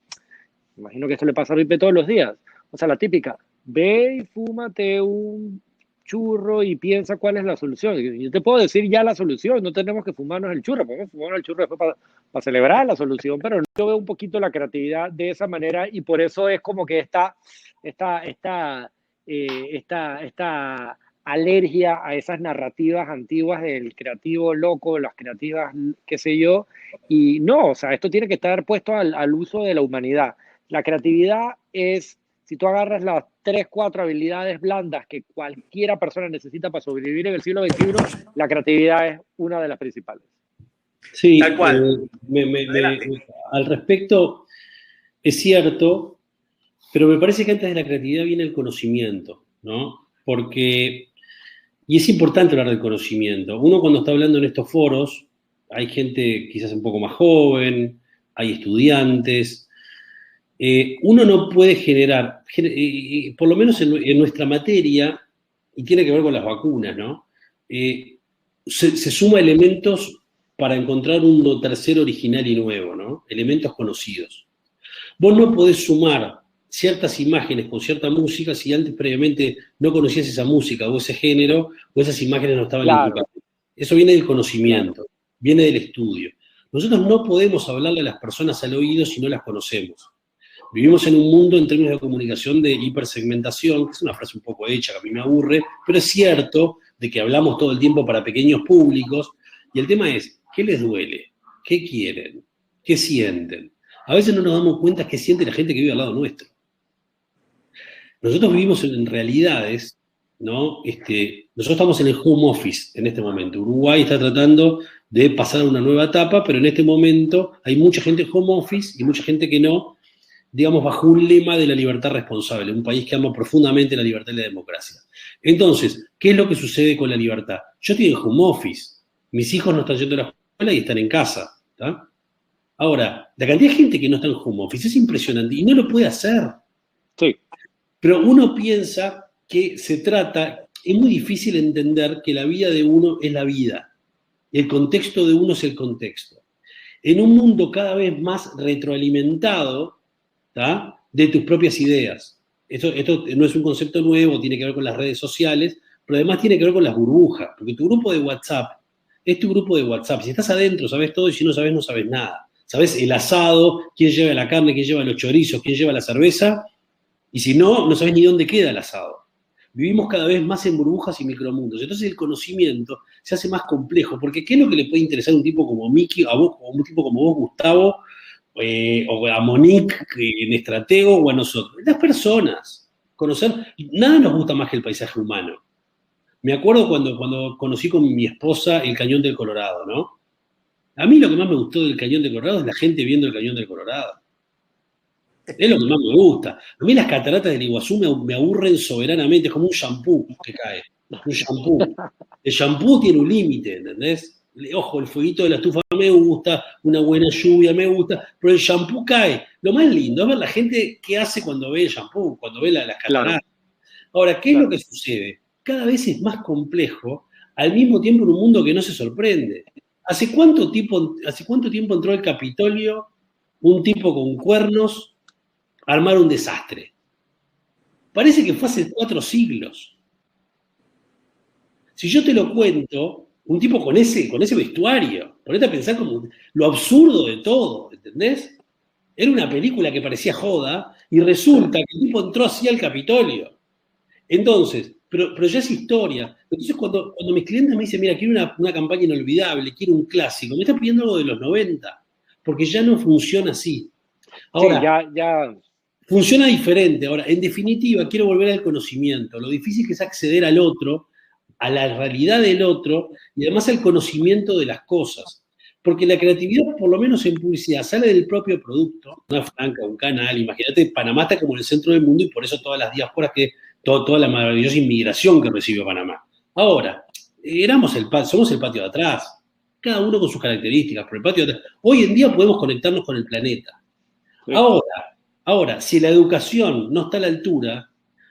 imagino que esto le pasa a Ripe todos los días, o sea, la típica, ve y fúmate un churro y piensa cuál es la solución. Yo te puedo decir ya la solución, no tenemos que fumarnos el churro, podemos fumarnos el churro después para celebrar la solución, pero yo veo un poquito la creatividad de esa manera y por eso es como que esta alergia a esas narrativas antiguas del creativo loco, las creativas, qué sé yo, y no, o sea, esto tiene que estar puesto al uso de la humanidad. La creatividad es, si tú agarras las 3, 4 habilidades blandas que cualquiera persona necesita para sobrevivir en el siglo XXI, la creatividad es una de las principales. Sí, tal cual. Al respecto, es cierto, pero me parece que antes de la creatividad viene el conocimiento, ¿no? Porque, y es importante hablar del conocimiento. Uno cuando está hablando en estos foros, hay gente quizás un poco más joven, hay estudiantes. Uno no puede generar, por lo menos en nuestra materia, y tiene que ver con las vacunas, ¿no? Se suma elementos para encontrar un tercero original y nuevo, ¿no? Elementos conocidos. Vos no podés sumar ciertas imágenes con cierta música si antes previamente no conocías esa música o ese género o esas imágenes no estaban en tu cabeza. Eso viene del conocimiento, viene del estudio. Nosotros no podemos hablarle a las personas al oído si no las conocemos. Vivimos en un mundo en términos de comunicación de hipersegmentación, que es una frase un poco hecha, que a mí me aburre, pero es cierto de que hablamos todo el tiempo para pequeños públicos, y el tema es, ¿qué les duele? ¿Qué quieren? ¿Qué sienten? A veces no nos damos cuenta qué siente la gente que vive al lado nuestro. Nosotros vivimos en realidades, ¿no? Nosotros estamos en el home office en este momento. Uruguay está tratando de pasar a una nueva etapa, pero en este momento hay mucha gente en home office y mucha gente que no, digamos, bajo un lema de la libertad responsable, un país que ama profundamente la libertad y la democracia. Entonces, ¿qué es lo que sucede con la libertad? Yo estoy en home office, mis hijos no están yendo a la escuela y están en casa, ¿tá? Ahora, la cantidad de gente que no está en home office es impresionante y no lo puede hacer. Sí. Pero uno piensa que se trata, es muy difícil entender que la vida de uno es la vida, y el contexto de uno es el contexto. En un mundo cada vez más retroalimentado, ¿tá?, de tus propias ideas. Esto no es un concepto nuevo, tiene que ver con las redes sociales, pero además tiene que ver con las burbujas, porque tu grupo de WhatsApp es tu grupo de WhatsApp. Si estás adentro, sabes todo, y si no sabes, no sabes nada. Sabes el asado, quién lleva la carne, quién lleva los chorizos, quién lleva la cerveza, y si no, no sabes ni dónde queda el asado. Vivimos cada vez más en burbujas y micromundos. Entonces el conocimiento se hace más complejo, porque ¿qué es lo que le puede interesar a un tipo como Miki, a vos, o a un tipo como vos, Gustavo, o a Monique en Estratego, o a nosotros? Las personas. Conocer, nada nos gusta más que el paisaje humano. Me acuerdo cuando conocí con mi esposa el Cañón del Colorado, ¿no? A mí lo que más me gustó del Cañón del Colorado es la gente viendo el Cañón del Colorado. Es lo que más me gusta. A mí las cataratas del Iguazú me aburren soberanamente, es como un shampoo que cae. Un shampoo. El shampoo tiene un límite, ¿entendés? Ojo, el fueguito de la estufa me gusta, una buena lluvia me gusta, pero el shampoo cae. Lo más lindo es ver la gente qué hace cuando ve el shampoo, cuando ve las cataratas. Claro. Ahora, ¿qué es lo que sucede? Cada vez es más complejo, al mismo tiempo en un mundo que no se sorprende. ¿Hace cuánto tiempo entró al Capitolio un tipo con cuernos a armar un desastre? Parece que fue hace 4 siglos. Si yo te lo cuento, un tipo con ese vestuario, ponete a pensar como lo absurdo de todo, ¿entendés? Era una película que parecía joda y resulta que el tipo entró así al Capitolio. Entonces, pero ya es historia. Entonces cuando mis clientes me dicen, mira, quiero una campaña inolvidable, quiero un clásico, me están pidiendo algo de los 90, porque ya no funciona así. Ahora, sí, ya Funciona diferente. Ahora, en definitiva, quiero volver al conocimiento. Lo difícil que es acceder al otro, a la realidad del otro y además al conocimiento de las cosas. Porque la creatividad, por lo menos en publicidad, sale del propio producto. Una franja, un canal, imagínate, Panamá está como en el centro del mundo y por eso todas las diásporas, toda la maravillosa inmigración que recibe Panamá. Ahora, somos el patio de atrás, cada uno con sus características, pero el patio de atrás. Hoy en día podemos conectarnos con el planeta. Sí. Ahora, si la educación no está a la altura,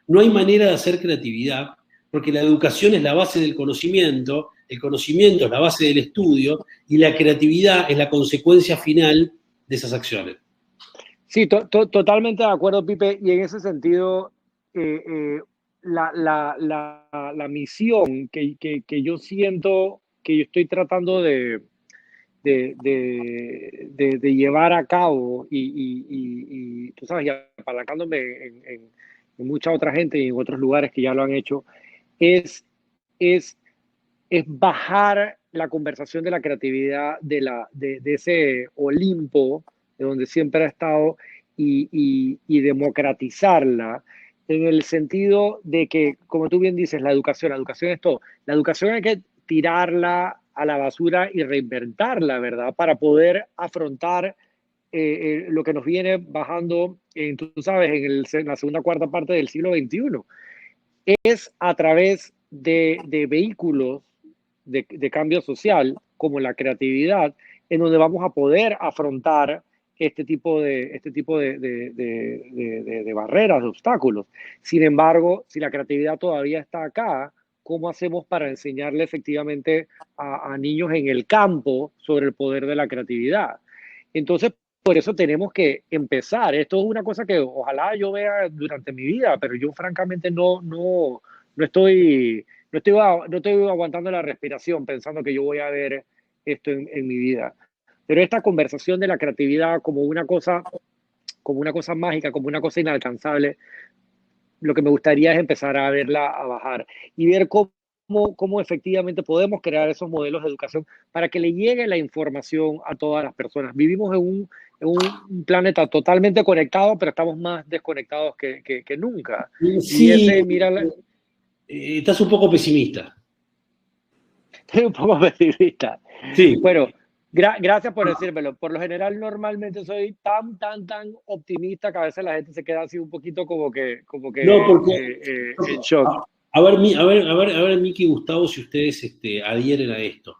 no hay manera de hacer creatividad, porque la educación es la base del conocimiento, el conocimiento es la base del estudio, y la creatividad es la consecuencia final de esas acciones. Sí, totalmente de acuerdo, Pipe, y en ese sentido, la misión que yo siento que yo estoy tratando de llevar a cabo y tú sabes, y apalancándome en mucha otra gente y en otros lugares que ya lo han hecho, es bajar la conversación de la creatividad de ese Olimpo de donde siempre ha estado y democratizarla en el sentido de que, como tú bien dices, la educación es todo. La educación hay que tirarla a la basura y reinventarla, ¿verdad? Para poder afrontar lo que nos viene bajando, tú sabes, en la segunda cuarta parte del siglo XXI. Es a través de vehículos de cambio social, como la creatividad, en donde vamos a poder afrontar este tipo de barreras, de obstáculos. Sin embargo, si la creatividad todavía está acá, ¿cómo hacemos para enseñarle efectivamente a niños en el campo sobre el poder de la creatividad? Entonces, por eso tenemos que empezar. Esto es una cosa que ojalá yo vea durante mi vida, pero yo francamente no estoy aguantando la respiración pensando que yo voy a ver esto en mi vida. Pero esta conversación de la creatividad como una cosa mágica, como una cosa inalcanzable, lo que me gustaría es empezar a verla, a bajar y ver cómo efectivamente podemos crear esos modelos de educación para que le llegue la información a todas las personas. Vivimos en un planeta totalmente conectado, pero estamos más desconectados que nunca. Sí, estás un poco pesimista. Estoy un poco pesimista. Sí. Bueno, gracias por decírmelo. Por lo general, normalmente soy tan optimista que a veces la gente se queda así un poquito como que en shock. A ver, Miki y Gustavo, si ustedes adhieren a esto.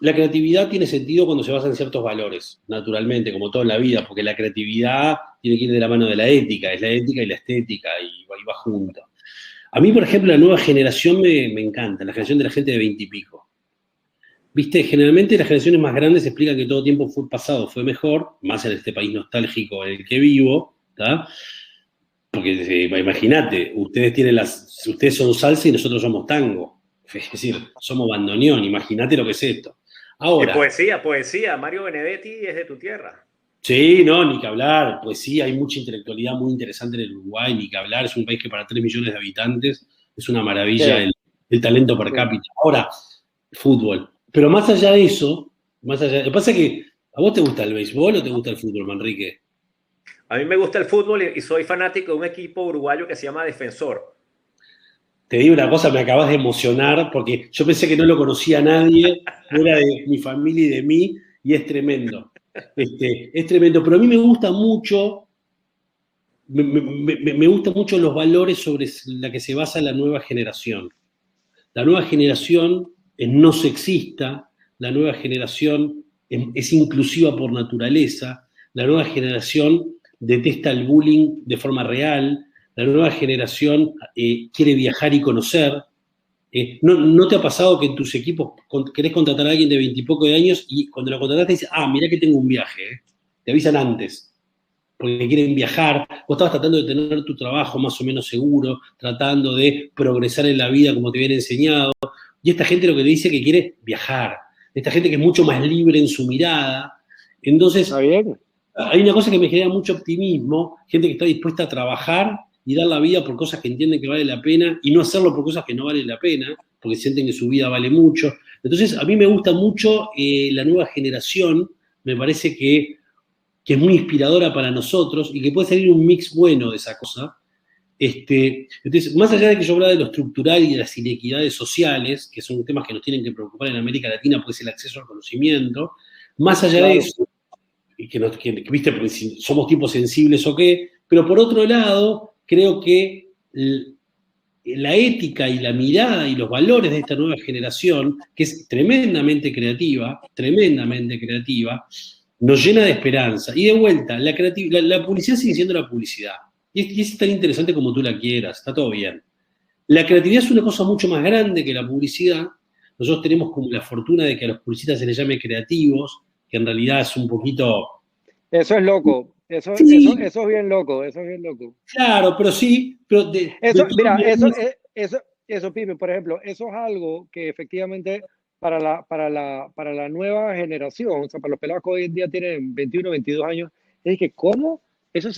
La creatividad tiene sentido cuando se basa en ciertos valores, naturalmente, como todo en la vida, porque la creatividad tiene que ir de la mano de la ética, es la ética y la estética, y va junto. A mí, por ejemplo, la nueva generación me encanta, la generación de la gente de 20 y pico. Viste, generalmente las generaciones más grandes explican que todo tiempo pasado fue mejor, más en este país nostálgico en el que vivo, ¿tá? Porque imagínate, ustedes son salsa y nosotros somos tango. Es decir, somos bandoneón, imagínate lo que es esto. Ahora, poesía. Mario Benedetti es de tu tierra. Sí, no, ni que hablar. Poesía, hay mucha intelectualidad muy interesante en el Uruguay, ni que hablar. Es un país que para 3 millones de habitantes es una maravilla el talento per cápita. Ahora, fútbol. Pero más allá de eso, lo que pasa es que, ¿a vos te gusta el béisbol o te gusta el fútbol, Manrique? A mí me gusta el fútbol y soy fanático de un equipo uruguayo que se llama Defensor. Te digo una cosa, me acabas de emocionar porque yo pensé que no lo conocía a nadie, fuera de mi familia y de mí, y es tremendo. Es tremendo, pero a mí me gusta mucho, me gustan mucho los valores sobre la que se basa la nueva generación. La nueva generación es no sexista, la nueva generación es inclusiva por naturaleza, la nueva generación detesta el bullying de forma real, la nueva generación quiere viajar y conocer. ¿No te ha pasado que en tus equipos querés contratar a alguien de 20 y poco de años y cuando lo contrataste dices, mirá que tengo un viaje? Te avisan antes, porque quieren viajar. Vos estabas tratando de tener tu trabajo más o menos seguro, tratando de progresar en la vida como te habían enseñado. Y esta gente lo que te dice es que quiere viajar. Esta gente que es mucho más libre en su mirada. Entonces, ¿está bien? Hay una cosa que me genera mucho optimismo, gente que está dispuesta a trabajar y dar la vida por cosas que entienden que vale la pena y no hacerlo por cosas que no valen la pena, porque sienten que su vida vale mucho. Entonces, a mí me gusta mucho la nueva generación, me parece que que es muy inspiradora para nosotros y que puede salir un mix bueno de esa cosa. Entonces, más allá de que yo hablaba de lo estructural y de las inequidades sociales, que son temas que nos tienen que preocupar en América Latina, pues el acceso al conocimiento, más allá de eso, y que, viste, porque si somos tipos sensibles o qué, pero por otro lado, creo que la ética y la mirada y los valores de esta nueva generación, que es tremendamente creativa, nos llena de esperanza. Y de vuelta, la publicidad sigue siendo la publicidad. Y es tan interesante como tú la quieras, está todo bien. La creatividad es una cosa mucho más grande que la publicidad. Nosotros tenemos como la fortuna de que a los publicistas se les llame creativos, que en realidad es un poquito... Eso es loco, eso es bien loco, eso es bien loco. Claro, pero sí, pero... Eso, Pipe, por ejemplo, eso es algo que efectivamente para la nueva generación, o sea, para los pelados que hoy en día tienen 21, 22 años, es que ¿cómo? Eso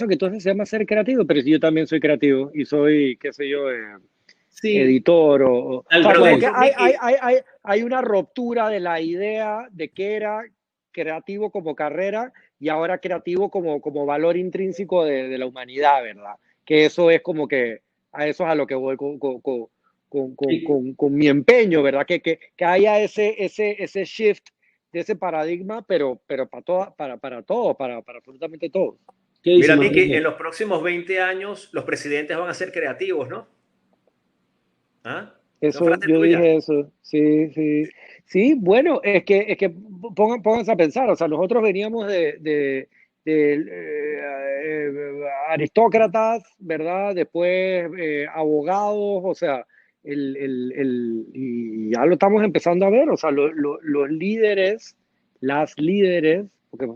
que tú haces se llama ser creativo, pero si yo también soy creativo y soy, qué sé yo, editor o sea, como que hay una ruptura de la idea de que era creativo como carrera y ahora creativo como valor intrínseco de la humanidad, ¿verdad? Que eso es como que a eso es a lo que voy con mi empeño, ¿verdad? Que haya ese shift de ese paradigma, pero para todo, para absolutamente todo. Mira, Tiki, en los próximos 20 años los presidentes van a ser creativos, ¿no? ¿Ah? Eso, yo dije eso, sí, bueno, es que pónganse a pensar, o sea, nosotros veníamos de aristócratas, ¿verdad? Después abogados, o sea, y ya lo estamos empezando a ver, o sea, los líderes, las líderes, porque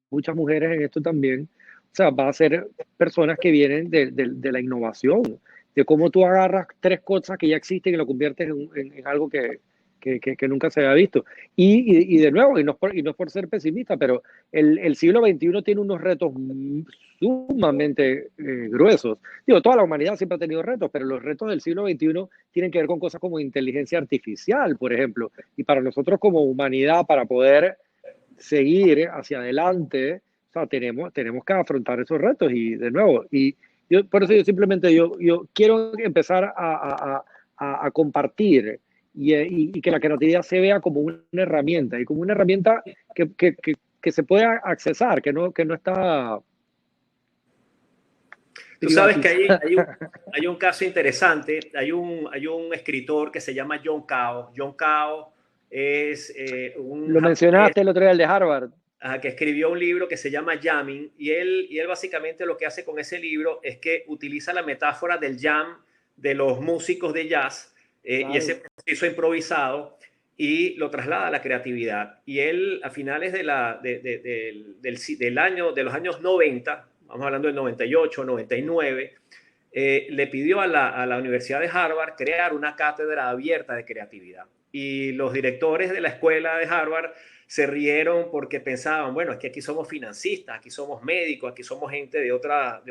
muchas mujeres en esto también, o sea, va a ser personas que vienen de la innovación, de cómo tú agarras tres cosas que ya existen y lo conviertes en algo que nunca se había visto. Y de nuevo, y no es por ser pesimista, pero el siglo XXI tiene unos retos sumamente gruesos. Digo, toda la humanidad siempre ha tenido retos, pero los retos del siglo XXI tienen que ver con cosas como inteligencia artificial, por ejemplo. Y para nosotros como humanidad, para poder seguir hacia adelante, o sea, tenemos que afrontar esos retos. Y de nuevo, por eso yo simplemente yo quiero empezar a compartir y que la creatividad se vea como una herramienta y como una herramienta que se puede accesar, que no está... Tú sabes que hay un caso interesante, hay un escritor que se llama John Cao. John Cao es Lo mencionaste el otro día, el de Harvard. Que escribió un libro que se llama Jamming, y él básicamente lo que hace con ese libro es que utiliza la metáfora del jam de los músicos de jazz, claro, y ese proceso improvisado, y lo traslada a la creatividad. Y él, a finales de los años 90, vamos hablando del 98, 99, le pidió a la Universidad de Harvard crear una cátedra abierta de creatividad. Y los directores de la escuela de Harvard se rieron porque pensaban, bueno, es que aquí somos financistas, aquí somos médicos, aquí somos gente de otras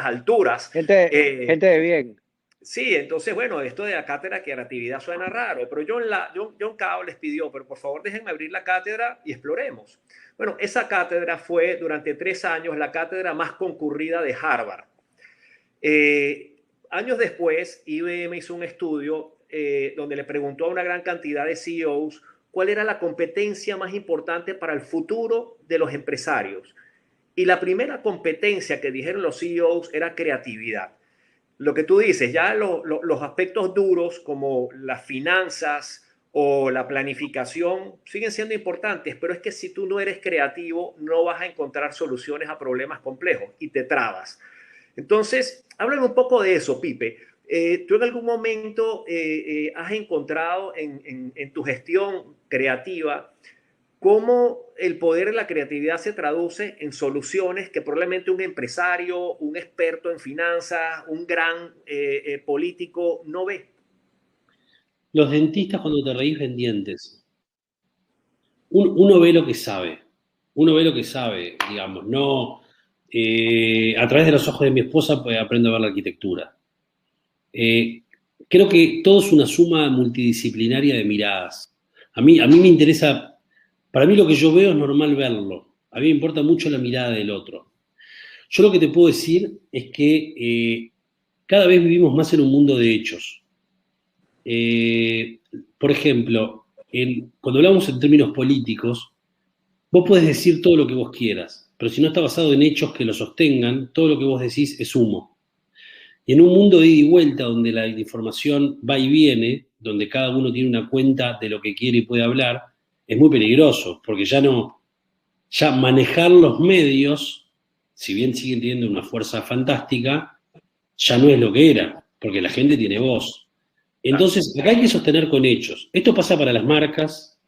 alturas. Gente de bien. Sí, entonces, bueno, esto de la cátedra de creatividad suena raro, pero John Cao les pidió, pero por favor déjenme abrir la cátedra y exploremos. Bueno, esa cátedra fue durante 3 años la cátedra más concurrida de Harvard. Años después, IBM hizo un estudio donde le preguntó a una gran cantidad de CEOs cuál era la competencia más importante para el futuro de los empresarios. Y la primera competencia que dijeron los CEOs era creatividad. Lo que tú dices, ya los aspectos duros como las finanzas o la planificación siguen siendo importantes, pero es que si tú no eres creativo, no vas a encontrar soluciones a problemas complejos y te trabas. Entonces, háblame un poco de eso, Pipe. ¿Tú en algún momento has encontrado en tu gestión creativa cómo el poder de la creatividad se traduce en soluciones que probablemente un empresario, un experto en finanzas, un gran político no ve? Los dentistas, cuando te reís, ven dientes. Uno ve lo que sabe. Uno ve lo que sabe, digamos. No, a través de los ojos de mi esposa aprendo a ver la arquitectura. Creo que todo es una suma multidisciplinaria de miradas. A mí me interesa, para mí lo que yo veo es normal verlo. A mí me importa mucho la mirada del otro. Yo lo que te puedo decir es que cada vez vivimos más en un mundo de hechos. Por ejemplo, cuando hablamos en términos políticos, vos podés decir todo lo que vos quieras, pero si no está basado en hechos que lo sostengan, todo lo que vos decís es humo. Y en un mundo de ida y vuelta, donde la información va y viene, donde cada uno tiene una cuenta de lo que quiere y puede hablar, es muy peligroso, porque ya manejar los medios, si bien siguen teniendo una fuerza fantástica, ya no es lo que era, porque la gente tiene voz. Entonces, acá hay que sostener con hechos. Esto pasa para las marcas.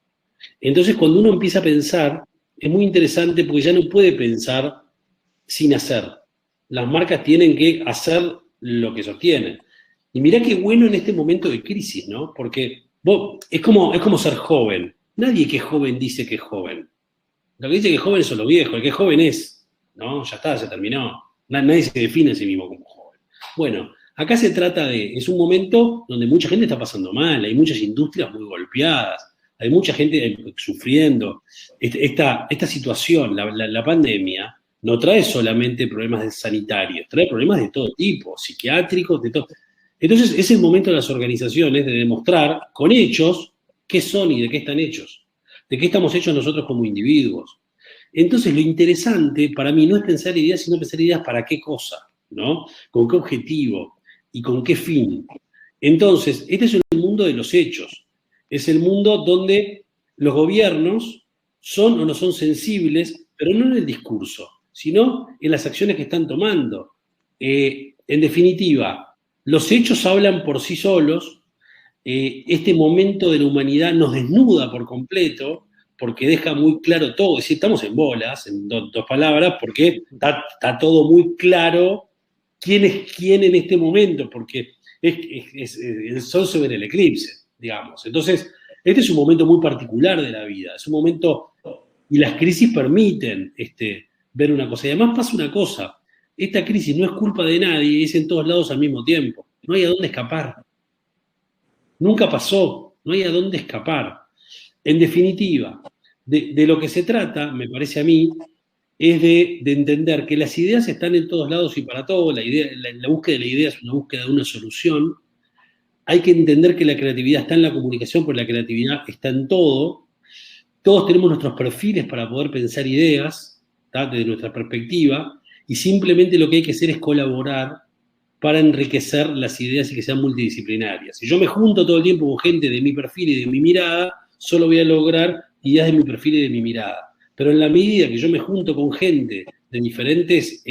Entonces, cuando uno empieza a pensar, es muy interesante porque ya no puede pensar sin hacer. Las marcas tienen que hacer lo que sostienen. Y mirá qué bueno en este momento de crisis, ¿no? Porque es como ser joven. Nadie que es joven dice que es joven. Lo que dice que es joven son los viejos. El que es joven es, ¿no? Ya está, se terminó. Nadie se define a sí mismo como joven. Bueno, acá se trata es un momento donde mucha gente está pasando mal, hay muchas industrias muy golpeadas, hay mucha gente sufriendo. Esta situación, la pandemia, no trae solamente problemas sanitarios, trae problemas de todo tipo, psiquiátricos, de todo. Entonces es el momento de las organizaciones de demostrar con hechos qué son y de qué están hechos, de qué estamos hechos nosotros como individuos. Entonces lo interesante para mí no es pensar ideas, sino pensar ideas para qué cosa, ¿no? ¿Con qué objetivo? ¿Y con qué fin? Entonces, este es el mundo de los hechos. Es el mundo donde los gobiernos son o no son sensibles, pero no en el discurso, sino en las acciones que están tomando. En definitiva, los hechos hablan por sí solos. Este momento de la humanidad nos desnuda por completo, porque deja muy claro todo. Es decir, estamos en bolas, en dos palabras, porque está todo muy claro quién es quién en este momento, porque el sol se ve en el eclipse, digamos. Entonces, este es un momento muy particular de la vida, es un momento, y las crisis permiten ver una cosa. Y además pasa una cosa, esta crisis no es culpa de nadie, es en todos lados al mismo tiempo. No hay a dónde escapar. Nunca pasó, no hay a dónde escapar. En definitiva, de lo que se trata, me parece a mí, es de entender que las ideas están en todos lados y para todo. La búsqueda de la idea es una búsqueda de una solución. Hay que entender que la creatividad está en la comunicación, porque la creatividad está en todo. Todos tenemos nuestros perfiles para poder pensar ideas, desde nuestra perspectiva, y simplemente lo que hay que hacer es colaborar para enriquecer las ideas y que sean multidisciplinarias. Si yo me junto todo el tiempo con gente de mi perfil y de mi mirada, solo voy a lograr ideas de mi perfil y de mi mirada. Pero en la medida que yo me junto con gente de diferentes,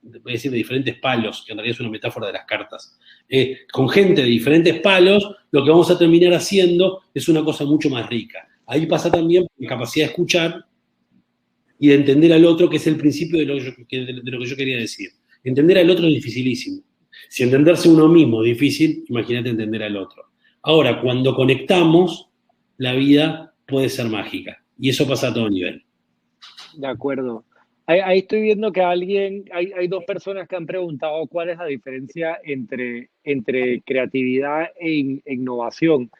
voy a decir de diferentes palos, que en realidad es una metáfora de las cartas, con gente de diferentes palos, lo que vamos a terminar haciendo es una cosa mucho más rica. Ahí pasa también la capacidad de escuchar y de entender al otro, que es el principio de lo que yo quería decir. Entender al otro es dificilísimo. Si entenderse uno mismo es difícil, imagínate entender al otro. Ahora, cuando conectamos, la vida puede ser mágica. Y eso pasa a todo nivel. De acuerdo. Ahí estoy viendo que hay dos personas que han preguntado cuál es la diferencia entre creatividad e innovación.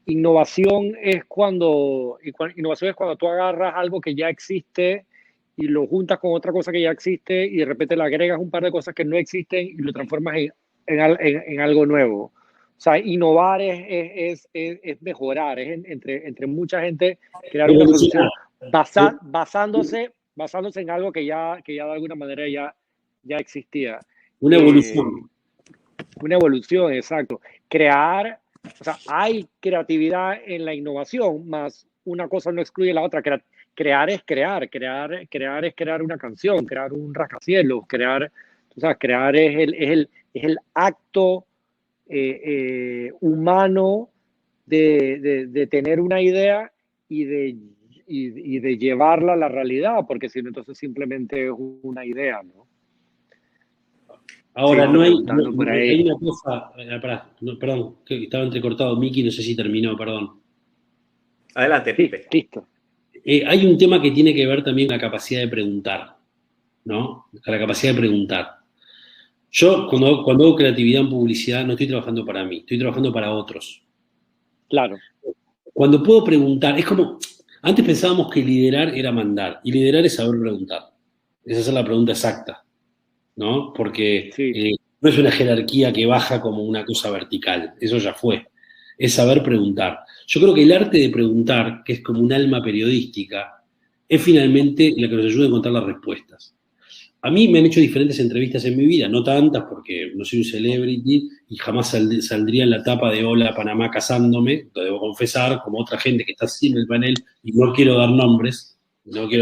Innovación es cuando tú agarras algo que ya existe y lo juntas con otra cosa que ya existe y de repente le agregas un par de cosas que no existen y lo transformas en algo nuevo. O sea, innovar es mejorar, es entre mucha gente crear una solución basándose en algo que ya de alguna manera ya existía. Una evolución. Una evolución, exacto. O sea, hay creatividad en la innovación, más una cosa no excluye la otra. Crear es crear una canción, crear un rascacielos, crear es el acto humano de tener una idea y de llevarla a la realidad, porque si no, entonces simplemente es una idea, ¿no? Ahora, sí, no hay una cosa, perdón, que estaba entrecortado, Miki, no sé si terminó, perdón. Adelante, Pipe. Listo. Hay un tema que tiene que ver también con la capacidad de preguntar, ¿no? La capacidad de preguntar. Yo, cuando hago creatividad en publicidad, no estoy trabajando para mí, estoy trabajando para otros. Claro. cuando puedo preguntar, es como, antes pensábamos que liderar era mandar, y liderar es saber preguntar. Es hacer la pregunta exacta, ¿no? Porque Sí. no es una jerarquía que baja como una cosa vertical, eso ya fue. Es saber preguntar. Yo creo que el arte de preguntar, que es como un alma periodística, es finalmente la que nos ayuda a encontrar las respuestas. A mí me han hecho diferentes entrevistas en mi vida, no tantas porque no soy un celebrity y jamás saldría en la tapa de Hola Panamá casándome, lo debo confesar, como otra gente que está así en el panel, y no quiero dar nombres porque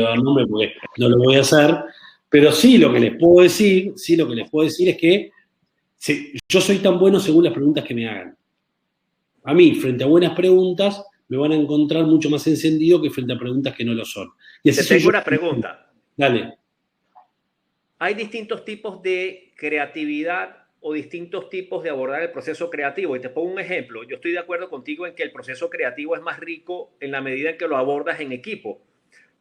no lo voy a hacer, pero sí lo que les puedo decir es que yo soy tan bueno según las preguntas que me hagan. A mí, frente a buenas preguntas, me van a encontrar mucho más encendido que frente a preguntas que no lo son. Y así Te tengo una pregunta. Dale. Hay distintos tipos de creatividad o distintos tipos de abordar el proceso creativo. Y te pongo un ejemplo. Yo estoy de acuerdo contigo en que el proceso creativo es más rico en la medida en que lo abordas en equipo.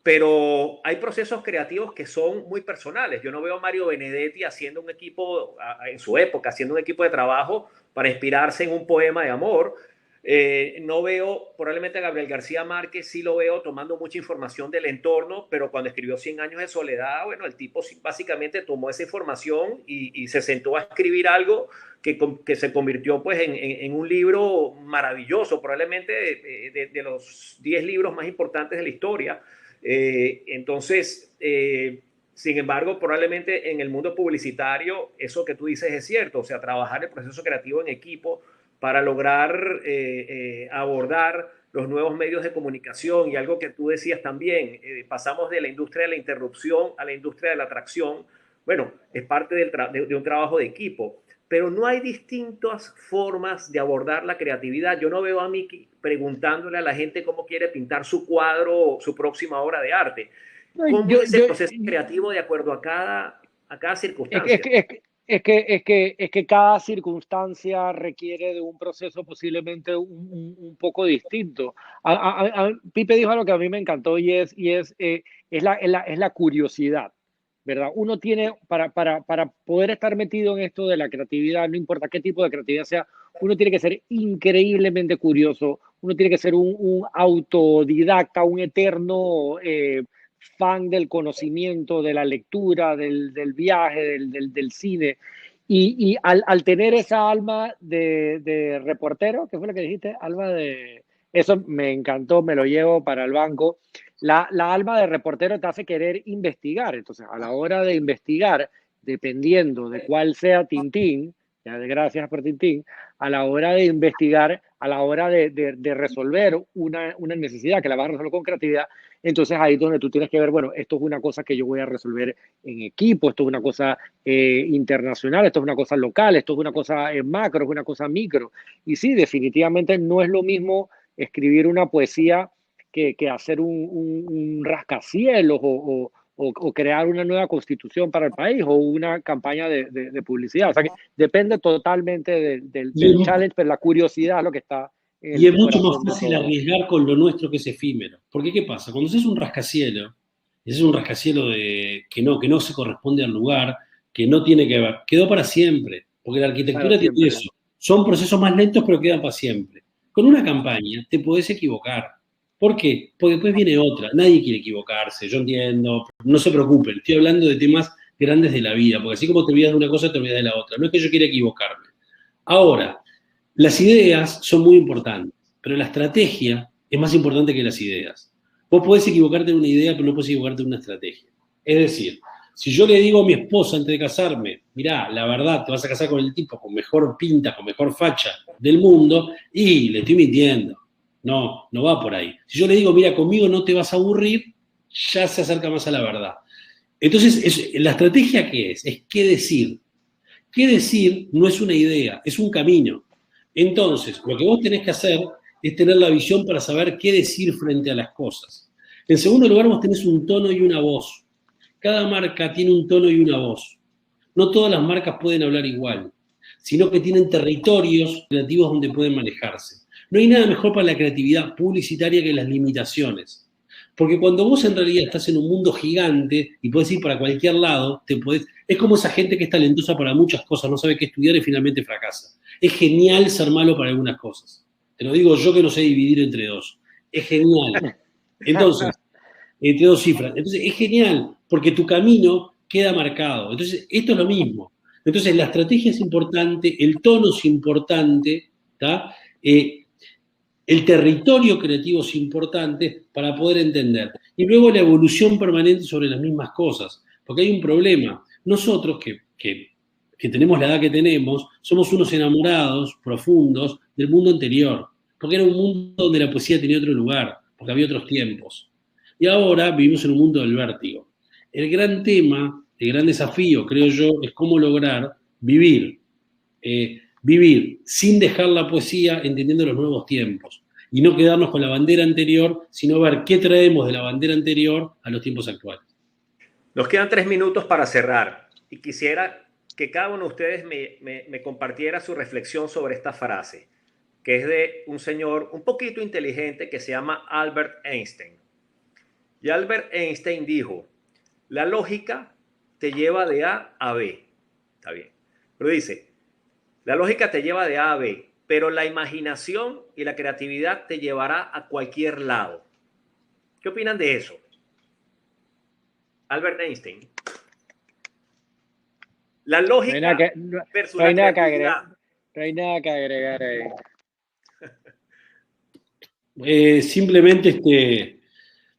Pero hay procesos creativos que son muy personales. Yo no veo a Mario Benedetti haciendo un equipo, en su época, haciendo un equipo de trabajo para inspirarse en un poema de amor. No veo, probablemente a Gabriel García Márquez sí lo veo tomando mucha información del entorno, pero cuando escribió 100 años de soledad, bueno, el tipo básicamente tomó esa información y se sentó a escribir algo que se convirtió pues en un libro maravilloso, probablemente de los 10 libros más importantes de la historia. Entonces, sin embargo, probablemente en el mundo publicitario, eso que tú dices es cierto, o sea, trabajar el proceso creativo en equipo para lograr abordar los nuevos medios de comunicación y algo que tú decías también, pasamos de la industria de la interrupción a la industria de la atracción. Bueno, es parte de un trabajo de equipo, pero no hay distintas formas de abordar la creatividad. Yo no veo a Miki preguntándole a la gente cómo quiere pintar su cuadro o su próxima obra de arte. ¿Cómo es el proceso creativo de acuerdo a cada circunstancia? Es que cada circunstancia requiere de un proceso posiblemente un poco distinto. Pipe dijo algo que a mí me encantó y es la curiosidad, ¿verdad? Uno tiene, para poder estar metido en esto de la creatividad, no importa qué tipo de creatividad sea, uno tiene que ser increíblemente curioso, uno tiene que ser un autodidacta, un eterno fan del conocimiento, de la lectura, del viaje, del cine. Y al tener esa alma de reportero, ¿qué fue lo que dijiste? Alma de... Eso me encantó, me lo llevo para el banco. La alma de reportero te hace querer investigar. Entonces, a la hora de investigar, dependiendo de cuál sea Tintín, gracias por Tintín, a la hora de investigar, a la hora de resolver una necesidad que la vas a resolver con creatividad, entonces ahí es donde tú tienes que ver, bueno, esto es una cosa que yo voy a resolver en equipo, esto es una cosa internacional, esto es una cosa local, esto es una cosa macro, es una cosa micro. Y sí, definitivamente no es lo mismo escribir una poesía que hacer un rascacielos o crear una nueva constitución para el país o una campaña de publicidad. O sea que depende totalmente del challenge, pero la curiosidad es lo que está en el Y es mucho más corazón de fácil todo. arriesgar con lo nuestro que es efímero. Porque ¿qué pasa? Cuando haces un rascacielos, ese es un rascacielos que no se corresponde al lugar, que no tiene que ver, quedó para siempre. Porque la arquitectura tiene eso. Son procesos más lentos, pero quedan para siempre. Con una campaña te podés equivocar. ¿Por qué? Porque después viene otra. Nadie quiere equivocarse, yo entiendo. No se preocupen, estoy hablando de temas grandes de la vida, porque así como te olvidas de una cosa, te olvidas de la otra. No es que yo quiera equivocarme. Ahora, las ideas son muy importantes, pero la estrategia es más importante que las ideas. Vos podés equivocarte en una idea, pero no podés equivocarte en una estrategia. Es decir, si yo le digo a mi esposa antes de casarme, mirá, la verdad, te vas a casar con el tipo con mejor pinta, con mejor facha del mundo, y le estoy mintiendo. No, no va por ahí. Si yo le digo, mira, conmigo no te vas a aburrir, ya se acerca más a la verdad. Entonces, la estrategia, ¿qué es? Es qué decir. Qué decir no es una idea, es un camino. Entonces, lo que vos tenés que hacer es tener la visión para saber qué decir frente a las cosas. En segundo lugar, vos tenés un tono y una voz. Cada marca tiene un tono y una voz. No todas las marcas pueden hablar igual, sino que tienen territorios relativos donde pueden manejarse. No hay nada mejor para la creatividad publicitaria que las limitaciones. Porque cuando vos en realidad estás en un mundo gigante y podés ir para cualquier lado, es como esa gente que es talentosa para muchas cosas, no sabe qué estudiar y finalmente fracasa. Es genial ser malo para algunas cosas. Te lo digo yo que no sé dividir entre dos. Es genial. Entonces, entre 2 cifras. Entonces, es genial, porque tu camino queda marcado. Entonces, esto es lo mismo. Entonces, la estrategia es importante, el tono es importante, ¿tá? El territorio creativo es importante para poder entender. Y luego la evolución permanente sobre las mismas cosas. Porque hay un problema. Nosotros que tenemos la edad que tenemos, somos unos enamorados profundos del mundo anterior. Porque era un mundo donde la poesía tenía otro lugar, porque había otros tiempos. Y ahora vivimos en un mundo del vértigo. El gran tema, el gran desafío, creo yo, es cómo lograr vivir. Vivir sin dejar la poesía, entendiendo los nuevos tiempos. Y no quedarnos con la bandera anterior, sino ver qué traemos de la bandera anterior a los tiempos actuales. Nos quedan 3 minutos para cerrar. Y quisiera que cada uno de ustedes me compartiera su reflexión sobre esta frase, que es de un señor un poquito inteligente que se llama Albert Einstein. Y Albert Einstein dijo, la lógica te lleva de A a B. Está bien. Pero dice, la lógica te lleva de A a B, pero la imaginación y la creatividad te llevará a cualquier lado. ¿Qué opinan de eso? Albert Einstein. La lógica versus la creatividad. No hay nada que agregar ahí. Simplemente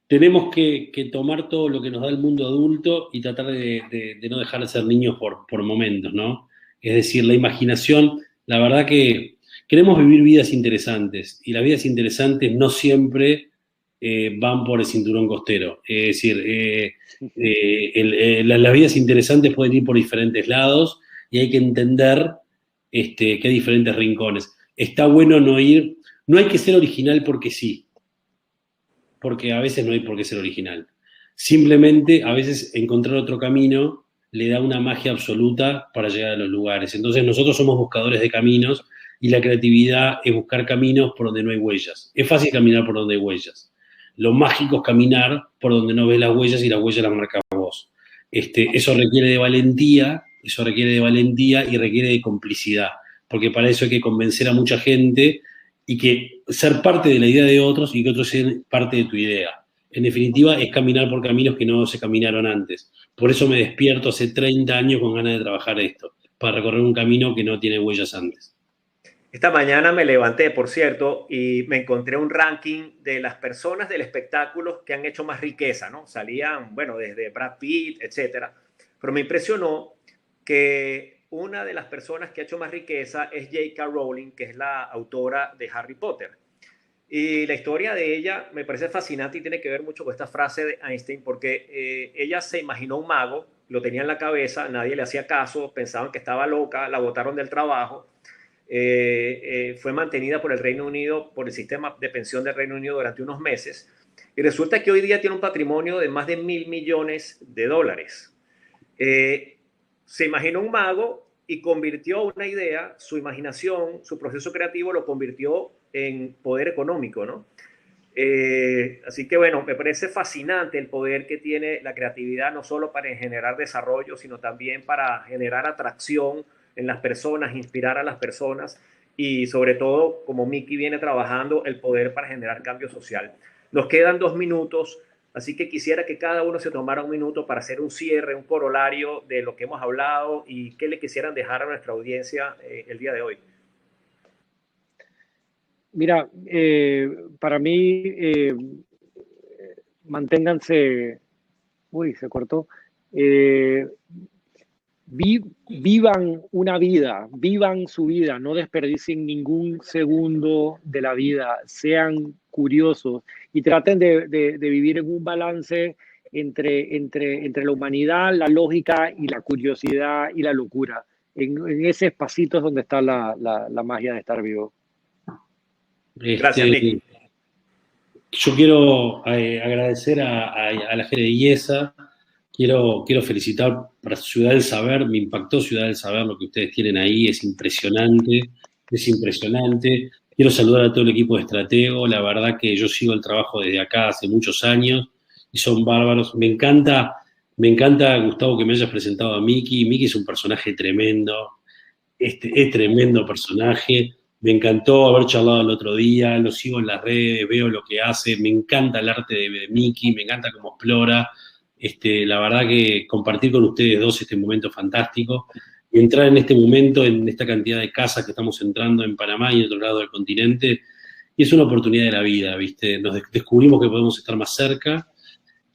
tenemos que tomar todo lo que nos da el mundo adulto y tratar de no dejar de ser niños por momentos, ¿no? Es decir, la imaginación, la verdad que queremos vivir vidas interesantes y las vidas interesantes no siempre van por el cinturón costero. Es decir, las vidas interesantes pueden ir por diferentes lados y hay que entender que hay diferentes rincones. Está bueno no hay que ser original porque sí, porque a veces no hay por qué ser original. Simplemente, a veces encontrar otro camino le da una magia absoluta para llegar a los lugares. Entonces nosotros somos buscadores de caminos y la creatividad es buscar caminos por donde no hay huellas. Es fácil caminar por donde hay huellas. Lo mágico es caminar por donde no ves las huellas y las huellas las marcas vos. Eso requiere de valentía y requiere de complicidad, porque para eso hay que convencer a mucha gente y que ser parte de la idea de otros y que otros sean parte de tu idea. En definitiva, es caminar por caminos que no se caminaron antes. Por eso me despierto hace 30 años con ganas de trabajar esto, para recorrer un camino que no tiene huellas antes. Esta mañana me levanté, por cierto, y me encontré un ranking de las personas del espectáculo que han hecho más riqueza, ¿no? Salían, bueno, desde Brad Pitt, etcétera. Pero me impresionó que una de las personas que ha hecho más riqueza es J.K. Rowling, que es la autora de Harry Potter. Y la historia de ella me parece fascinante y tiene que ver mucho con esta frase de Einstein, porque ella se imaginó un mago, lo tenía en la cabeza, nadie le hacía caso, pensaban que estaba loca, la botaron del trabajo. Fue mantenida por el Reino Unido, por el sistema de pensión del Reino Unido durante unos meses, y resulta que hoy día tiene un patrimonio de más de $1.000 millones. Se imaginó un mago y convirtió una idea, su imaginación, su proceso creativo lo convirtió en poder económico, ¿no? Así que bueno, me parece fascinante el poder que tiene la creatividad, no solo para generar desarrollo, sino también para generar atracción en las personas, inspirar a las personas y sobre todo, como Miki viene trabajando, el poder para generar cambio social. Nos quedan 2 minutos, así que quisiera que cada uno se tomara un minuto para hacer un cierre, un corolario de lo que hemos hablado y qué le quisieran dejar a nuestra audiencia el día de hoy. Mira, para mí, manténganse... Uy, se cortó. Vivan una vida, vivan su vida, no desperdicien ningún segundo de la vida, sean curiosos y traten de vivir en un balance entre la humanidad, la lógica y la curiosidad y la locura. En ese espacito es donde está la magia de estar vivo. Gracias, Nick. Yo quiero agradecer a la gente de IESA. Quiero felicitar para Ciudad del Saber, me impactó Ciudad del Saber, lo que ustedes tienen ahí, es impresionante. Quiero saludar a todo el equipo de Stratego, la verdad que yo sigo el trabajo desde acá hace muchos años y son bárbaros. Me encanta, Gustavo, que me hayas presentado a Miki. Miki es un personaje tremendo, es tremendo personaje. Me encantó haber charlado el otro día, lo sigo en las redes, veo lo que hace, me encanta el arte de Miki, me encanta cómo explora. La verdad que compartir con ustedes dos este momento fantástico y entrar en este momento, en esta cantidad de casas que estamos entrando en Panamá y en otro lado del continente, y es una oportunidad de la vida, ¿viste? Nos descubrimos que podemos estar más cerca,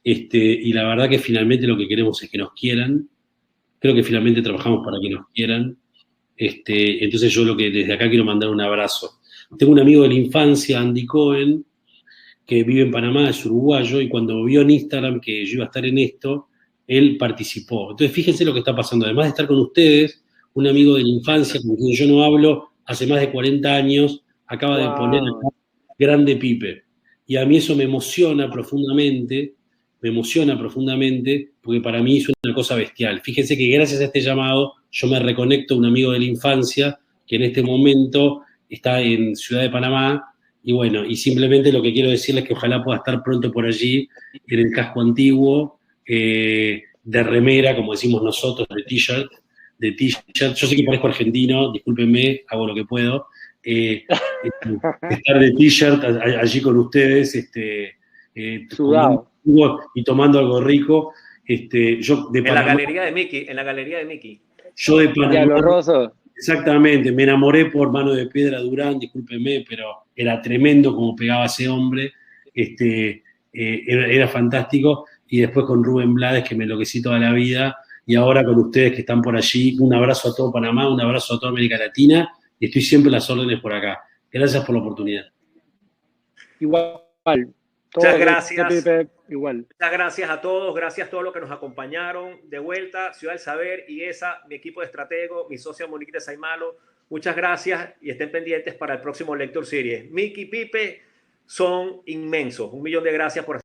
y la verdad que finalmente lo que queremos es que nos quieran. Creo que finalmente trabajamos para que nos quieran. Entonces yo lo que desde acá quiero mandar un abrazo. Tengo un amigo de la infancia, Andy Cohen, que vive en Panamá, es uruguayo, y cuando vio en Instagram que yo iba a estar en esto, él participó. Entonces fíjense lo que está pasando. Además de estar con ustedes, un amigo de la infancia con quien yo no hablo hace más de 40 años, acaba de poner acá Grande Pipe. Y a mí eso me emociona profundamente, porque para mí es una cosa bestial. Fíjense que gracias a este llamado yo me reconecto a un amigo de la infancia que en este momento está en Ciudad de Panamá, y bueno, y simplemente lo que quiero decirles es que ojalá pueda estar pronto por allí, en el casco antiguo, de remera, como decimos nosotros, de t-shirt. Yo sé que parezco argentino, discúlpenme, hago lo que puedo. Estar de t-shirt allí con ustedes, sudado. Y tomando algo rico. Yo de Panamá, en la galería de Mickey. Yo de Panamá. Ya, lo roso. Exactamente, me enamoré por Mano de Piedra Durán, discúlpeme, pero era tremendo como pegaba ese hombre, era fantástico, y después con Rubén Blades, que me enloquecí toda la vida, y ahora con ustedes que están por allí, un abrazo a todo Panamá, un abrazo a toda América Latina, y estoy siempre a las órdenes por acá. Gracias por la oportunidad. Igual. Muchas gracias. Igual. Muchas gracias a todos, gracias a todos los que nos acompañaron. De vuelta, Ciudad del Saber, IESA, mi equipo de estratego, mi socia Moniquita Saimalo. Muchas gracias y estén pendientes para el próximo Lecture Series. Miki y Pipe son inmensos. 1 millón de gracias por